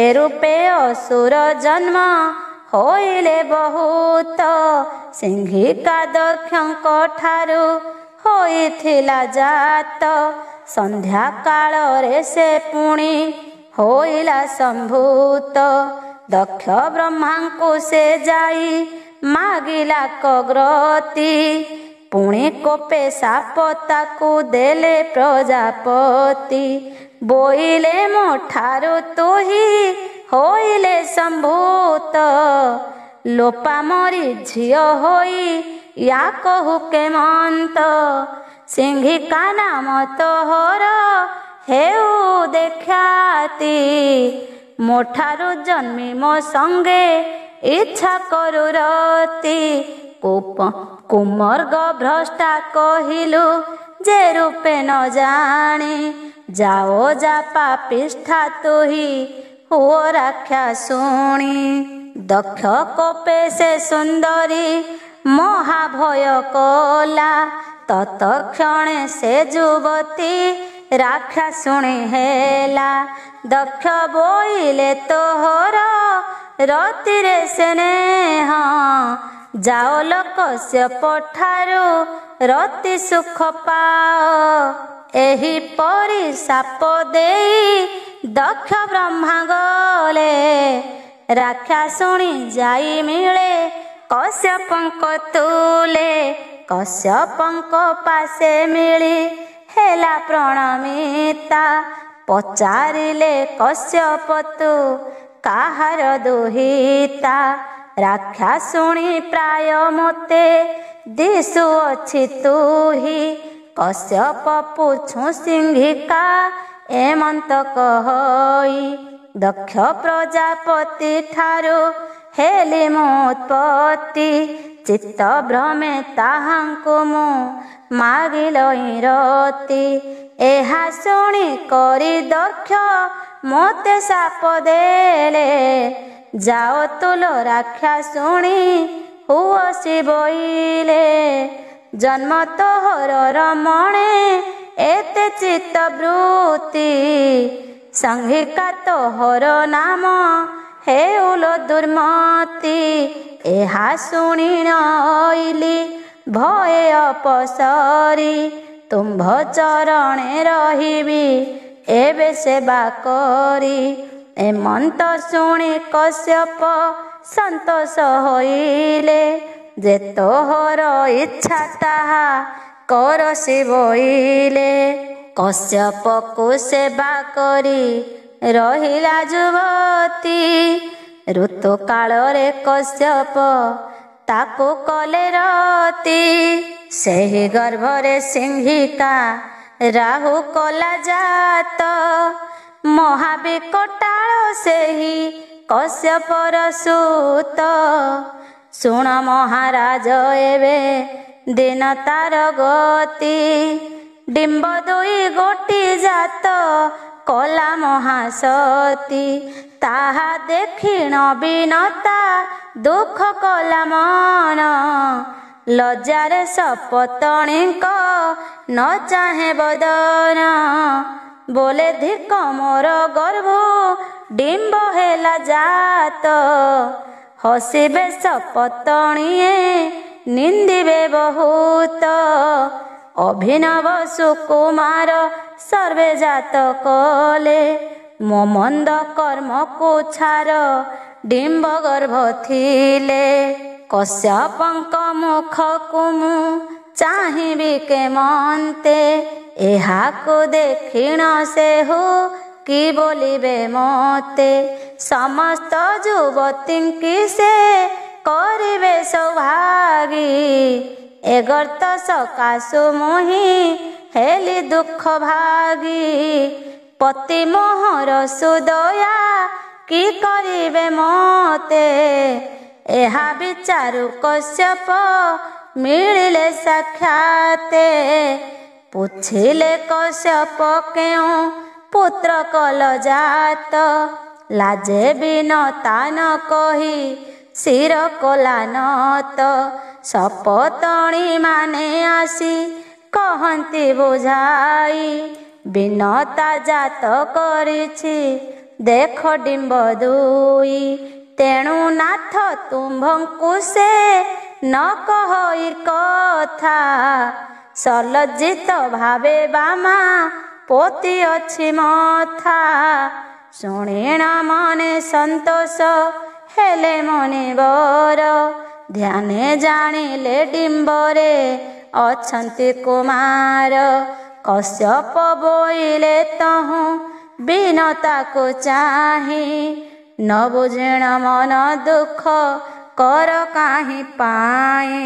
ଏ ରୂପେ ଅସୁର ଜନ୍ମ ହୋଇଲେ ବହୁତ। ସିଂହିକା ଦକ୍ଷଙ୍କ ଠାରୁ ହୋଇଥିଲା ଜାତ। ସନ୍ଧ୍ୟା କାଳରେ ସେ ପୁଣି ହୋଇଲା ସମ୍ଭୂତ। ଦକ୍ଷ ବ୍ରହ୍ମାଙ୍କୁ ସେ ଯାଇ ମାଗିଲା କଗ୍ରତି। ପୁଣି କୋପେ ସାପ ତାକୁ ଦେଲେ ପ୍ରଜାପତି। ବୋଇଲେ ମୋ ଠାରୁ ତୁହି ହୋଇଲେ ସମ୍ଭୂତ। ଲୋପା ମରି ଝିଅ ହୋଇ ୟା କହୁ କେମନ୍ତ। ସିଂହିକା ନାମ ତୋହର ହେଉ ଦେଖ୍ୟାତି। ମୋ ଠାରୁ ଜନ୍ମି ମୋ ସଙ୍ଗେ ଇଚ୍ଛା କରୁ ରତି। କୁମର୍ଗ ଭ୍ରଷ୍ଟା କହିଲୁ ଯେ ରୂପେ ନ ଜାଣି। ଯାଓ ଯା ପାପିଷ୍ଠା ତୁହି ହୁଅ ରାକ୍ଷାସୁଣୀ। ଦକ୍ଷ କୋପେ ସେ ସୁନ୍ଦରୀ ମହାଭୟ କଲା। ତତକ୍ଷଣେ ସେ ଯୁବତୀ ରାକ୍ଷାସୁଣୀ ହେଲା। ଦକ୍ଷ ବୋଇଲେ ତୋହର ରତିରେ ସ୍ନେହ। ଯାଅ କଶ୍ୟପ ଠାରୁ ରତି ସୁଖ ପାଅ। ଏହିପରି ସାପ ଦେଇ ଦକ୍ଷ ବ୍ରହ୍ମା ଗଲେ। ରାକ୍ଷାସୁଣୀ ଯାଇ ମିଳେ କଶ୍ୟପଙ୍କ ତୁଲେ। କଶ୍ୟପଙ୍କ ପାଶେ ମିଳି ହେଲା ପ୍ରଣମିତା। ପଚାରିଲେ କଶ୍ୟପ ତୁ କାହାର ଦୁହିତା। ରାକ୍ଷାସୁଣୀ ପ୍ରାୟ ମୋତେ ଦିଶୁଅଛି ତୁହି। କଶ୍ୟପ ପୁଛୁ ସିଂହିକା ଏମନ୍ତ କହି। ଦକ୍ଷ ପ୍ରଜାପତି ଠାରୁ ହେଲି ମୁଁ ଉତ୍ପତ୍ତି। ଚିତ୍ତ ଭ୍ରମେ ତାହାଙ୍କୁ ମୁଁ ମାଗିଲଇଁ ରତି। ଏହା ଶୁଣି କରି ଦକ୍ଷ ମୋତେ ସାପ ଦେଲେ। ଯାଅ ତୁଲ ରାକ୍ଷାସୁଣୀ ହୁଅସି ବୋଇଲେ। ଜନ୍ମ ତୋହର ରମଣେ ଏତେ ଚିତ୍ତ ବୃତ୍ତି। ସଂହିକା ତୋହର ନାମ ହେଉଲ ଦୁର୍ମତି। ଏହା ଶୁଣି ନଇଲି ଭଏ ଅପସରି। ତୁମ୍ଭ ଚରଣେ ରହିବି ଏବେ ସେବା କରି। ଏମନ୍ତ ଶୁଣି କଶ୍ୟପ ସନ୍ତୋଷ ହୋଇଲେ। ଯେ ତୋହର ଇଚ୍ଛା ତାହା କରସି ବୋଇଲେ। କଶ୍ୟପକୁ ସେବା କରି ରହିଲା ଯୁବତୀ। ଋତୁକାଳରେ କଶ୍ୟପ ତାକୁ କଲେ ରତି। ସେହି ଗର୍ଭରେ ସିଂହିକା ରାହୁ କଲା ଜାତ। ମହାବିକଟାଳ ସେହି କଶ୍ୟପର ସୁତ। ଶୁଣ ମହାରାଜ ଏବେ ଦିନ ତାର ଗତି। ଡିମ୍ବ 2 ଗୋଟି ଜାତ କଲା ମହାସତୀ। ତାହା ଦେଖି ନବୀନତା ଦୁଃଖ କଲା ମନ। ଲଜ୍ଜାରେ ସପତଣୀଙ୍କ ନ ଚାହେଁ ବଦନ। ବୋଲେ ଧିକ ମୋର ଗର୍ଭ ଡିମ୍ବ ହେଲା ଜାତ। ହସିବେ ସପତଣୀଏ ନିନ୍ଦିବେ ବହୁତ। ଅଭିନବ ସୁକୁମାର ସର୍ବେ ଜାତ କଲେ, ମୋ ମନ୍ଦ କର୍ମକୁ ଛାର ଡିମ୍ବ ଗର୍ଭ ଥିଲେ। କଶ୍ୟପଙ୍କ ମୁଖକୁ ମୁଁ ଚାହିଁବି କେମନ୍ତେ, ଏହାକୁ ଦେଖିଣ ସେହୁ କି ବୋଲିବେ ମତେ। ସମସ୍ତ ଯୁବତୀଙ୍କି ସେ କରିବେ ସୌଭାଗୀ, ଏ ଗର୍ତ୍ତ ସକାଶୁ ମୁହିଁ ହେଲି ଦୁଃଖ ଭାଗୀ। ପତି ମୋହର ସୁଦୟା କି କରିବେ ମତେ, ଏହା ବିଚାରୁ କଶ୍ୟପ ମିଳିଲେ ସାକ୍ଷାତେ। ପୁଛିଲେ କଶ୍ୟପ କେଉଁ ପୁତ୍ର କଲ ଜାତ, ଲାଜେ ବିନତା ନ କହି ଶିର କଲା ନତ। ସପତଣୀ ମାନେ ଆସି କହନ୍ତି ବୁଝାଇ, ବିନତା ଜାତ କରିଛି ଦେଖ ଡିମ୍ବ ଦୁଇ। ତେଣୁ ନାଥ ତୁମ୍ଭଙ୍କୁ ସେ ନ କହଇ କଥା, ସଲଜ୍ଜିତ ଭାବେ ବାମା ପୋତି ଅଛି ମଥା। ଶୁଣିଣ ମନେ ସନ୍ତୋଷ ହେଲେ ମଣିବର, ଧ୍ୟାନେ ଜାଣିଲେ ଡିମ୍ବରେ ଅଛନ୍ତି କୁମାର। କଶ୍ୟପ ବୋଇଲେ ତହୁଁ ବିନତାକୁ ଚାହିଁ, ନ ବୁଝିଣ ମନ ଦୁଃଖ କର କାହିଁ ପାଇଁ।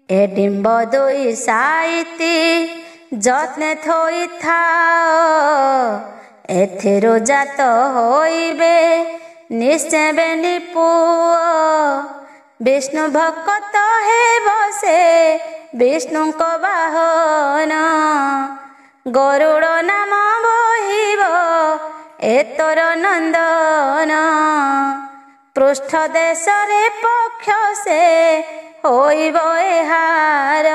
ଏ ଡିମ୍ବ ଦୁଇ ସାଇତି ଯତ୍ନେ ଥୋଇଥାଅ, ଏଥିରୁ ଜାତ ହୋଇବେ ନିଶ୍ଚେ ନିପୁଅ। ବିଷ୍ଣୁ ଭକ୍ତ ହେବ ସେ ବିଷ୍ଣୁଙ୍କ ବାହନ, ଗରୁଡ଼ ନାମ ବହିବ ଏତର ନନ୍ଦନ। ପୃଷ୍ଠ ଦେଶରେ ପକ୍ଷ ସେ ହୋଇବ ଏହାର,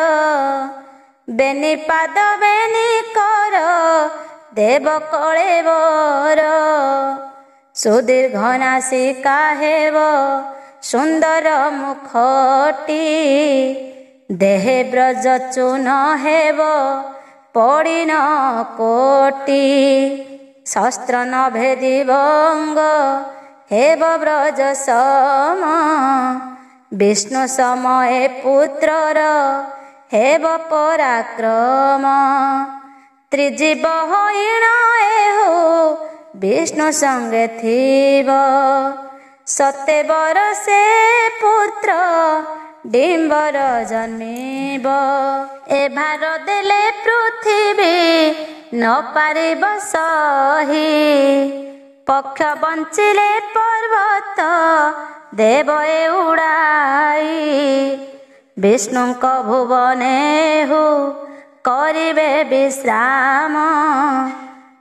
ବେନି ପାଦ ବେନି କର ଦେବ କଳେବର। ସୁଦୀର୍ଘ ନାସିକା ହେବ ସୁନ୍ଦର ମୁଖଟି, ଦେହେ ବ୍ରଜ ଚୂନ ହେବ ପଡ଼ିନ କୋଟି। ଶସ୍ତ୍ର ନ ଭେଦିବ ଅଙ୍ଗ ହେବ ବ୍ରଜ ସମ, ବିଷ୍ଣୁ ସମଏ ପୁତ୍ରର ହେବ ପରାକ୍ରମ। ତ୍ରିଜୀବ ହଇଣ ଏହୁ ବିଷ୍ଣୁ ସଙ୍ଗେ ଥିବ, ସତେ ବରଷେ ପୁତ୍ର ଡିମ୍ବର ଜନ୍ମିବ। ଏ ଭାର ଦେଲେ ପୃଥିବୀ ନ ପାରିବ ସହି, ପକ୍ଷ ବଞ୍ଚିଲେ ପର୍ବତ ଦେବ ଏ ଉଡ଼ାଇ। ବିଷ୍ଣୁଙ୍କ ଭୁବନେ ହୁ କରିବେ ବିଶ୍ରାମ,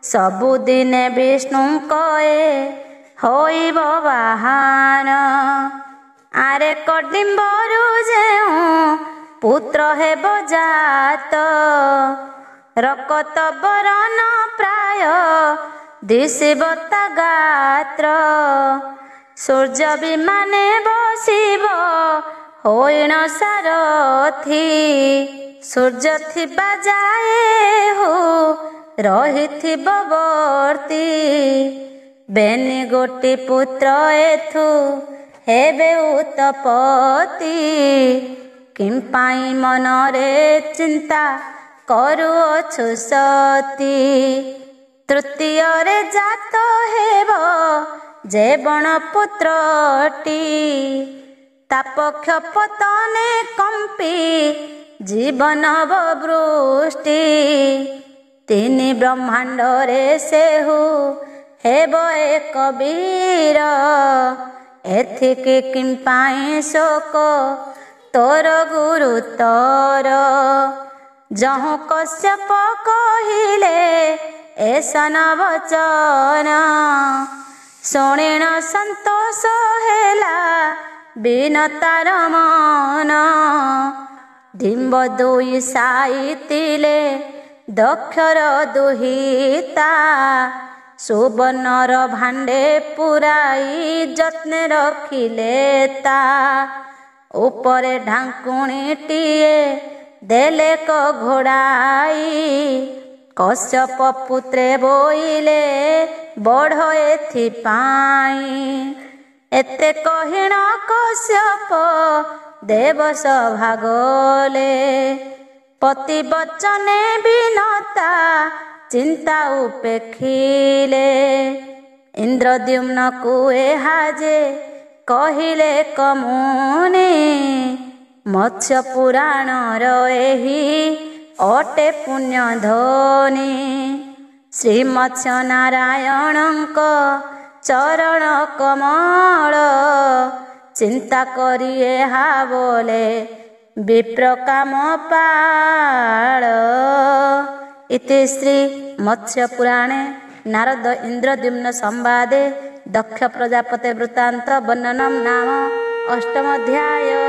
ସବୁଦିନେ ବିଷ୍ଣୁଙ୍କ ଏ ହୋଇବ ବାହାନ। ଆରେ କଡିମ୍ବରୁ ଯେଉଁ ପୁତ୍ର ହେବ ଜାତ, ରକତ ବରନ ପ୍ରାୟ ଦିଶିବ ତା ଗାତ୍ର। ସୂର୍ଯ୍ୟ ବିମାନେ ବସିବ ହୋଇଣ ସାରଥି, ସୂର୍ଯ୍ୟ ଥିବା ଯାଏ ହୁ ରହିଥିବ ବର୍ତ୍ତି। ବେନି ଗୋଟି ପୁତ୍ର ଏଥୁ ହେବେ ଉତ୍ତପତି, କିମ୍ପାଇଁ ମନରେ ଚିନ୍ତା କରୁଅଛୁ ସତୀ। ତୃତୀୟରେ ଜାତ ହେବ ଯେ ବଣ ପୁତ୍ରଟି, ତାପକ୍ଷ ପତନେ କମ୍ପି ଜୀବନ ବୃଷ୍ଟି। ତିନି ବ୍ରହ୍ମାଣ୍ଡରେ ସେହୁ ହେବ ଏକ ବୀର, ଏଥିକି କିମ୍ପାଇଁ ଶୋକ ତୋର ଗୁରୁତର। ଯହୁଁ କଶ୍ୟପ କହିଲେ ଏସନ ବଚନ, ଶୁଣିଣ ସନ୍ତୋଷ ହେଲା ବିନତାର ମନ। ଡିମ୍ବ ଦୁଇ ସାଇତିଲେ ଦକ୍ଷର ଦୁହିତା, ସୁବର୍ଣ୍ଣର ଭାଣ୍ଡେ ପୁରାଇ ଯତ୍ନେ ରଖିଲେ ତା। ଉପରେ ଢାଙ୍କୁଣୀଟିଏ ଦେଲେ କ ଘୋଡ଼ାଇ। କଶ୍ୟପ ପୁତ୍ରେ ବୋଇଲେ ବଢ଼ ଏଥିପାଇଁ। ଏତେ କହିଣ କଶ୍ୟପ ଦେବ ସଭା ଗଲେ। ପତି ବଚନେ ବିନତା ଚିନ୍ତା ଉପେକ୍ଷିଲେ। ଇନ୍ଦ୍ରଦ୍ୟୁମ୍ନକୁ ଏହା ଯେ କହିଲେ କମୁନି। ମତ୍ସ୍ୟ ପୁରାଣର ଏହି ଅଟେ ପୁଣ୍ୟ ଧ୍ୱନି। ଶ୍ରୀମତ୍ସ୍ୟ ନାରାୟଣଙ୍କ ଚରଣ କମଳ। ଚିନ୍ତା କରି ଏହା ବୋଲେ ବିପ୍ର କାମ ପାଳ। ଇତି ଶ୍ରୀ ମତ୍ସ୍ୟ ପୁରାଣେ ନାରଦ ଇନ୍ଦ୍ରଦ୍ୟୁମ୍ନ ସମ୍ବାଦେ ଦକ୍ଷ ପ୍ରଜାପତେ ବୃତ୍ତାନ୍ତ ବର୍ଣ୍ଣନମ୍ ନାମ ଅଷ୍ଟମ ଅଧ୍ୟାୟ।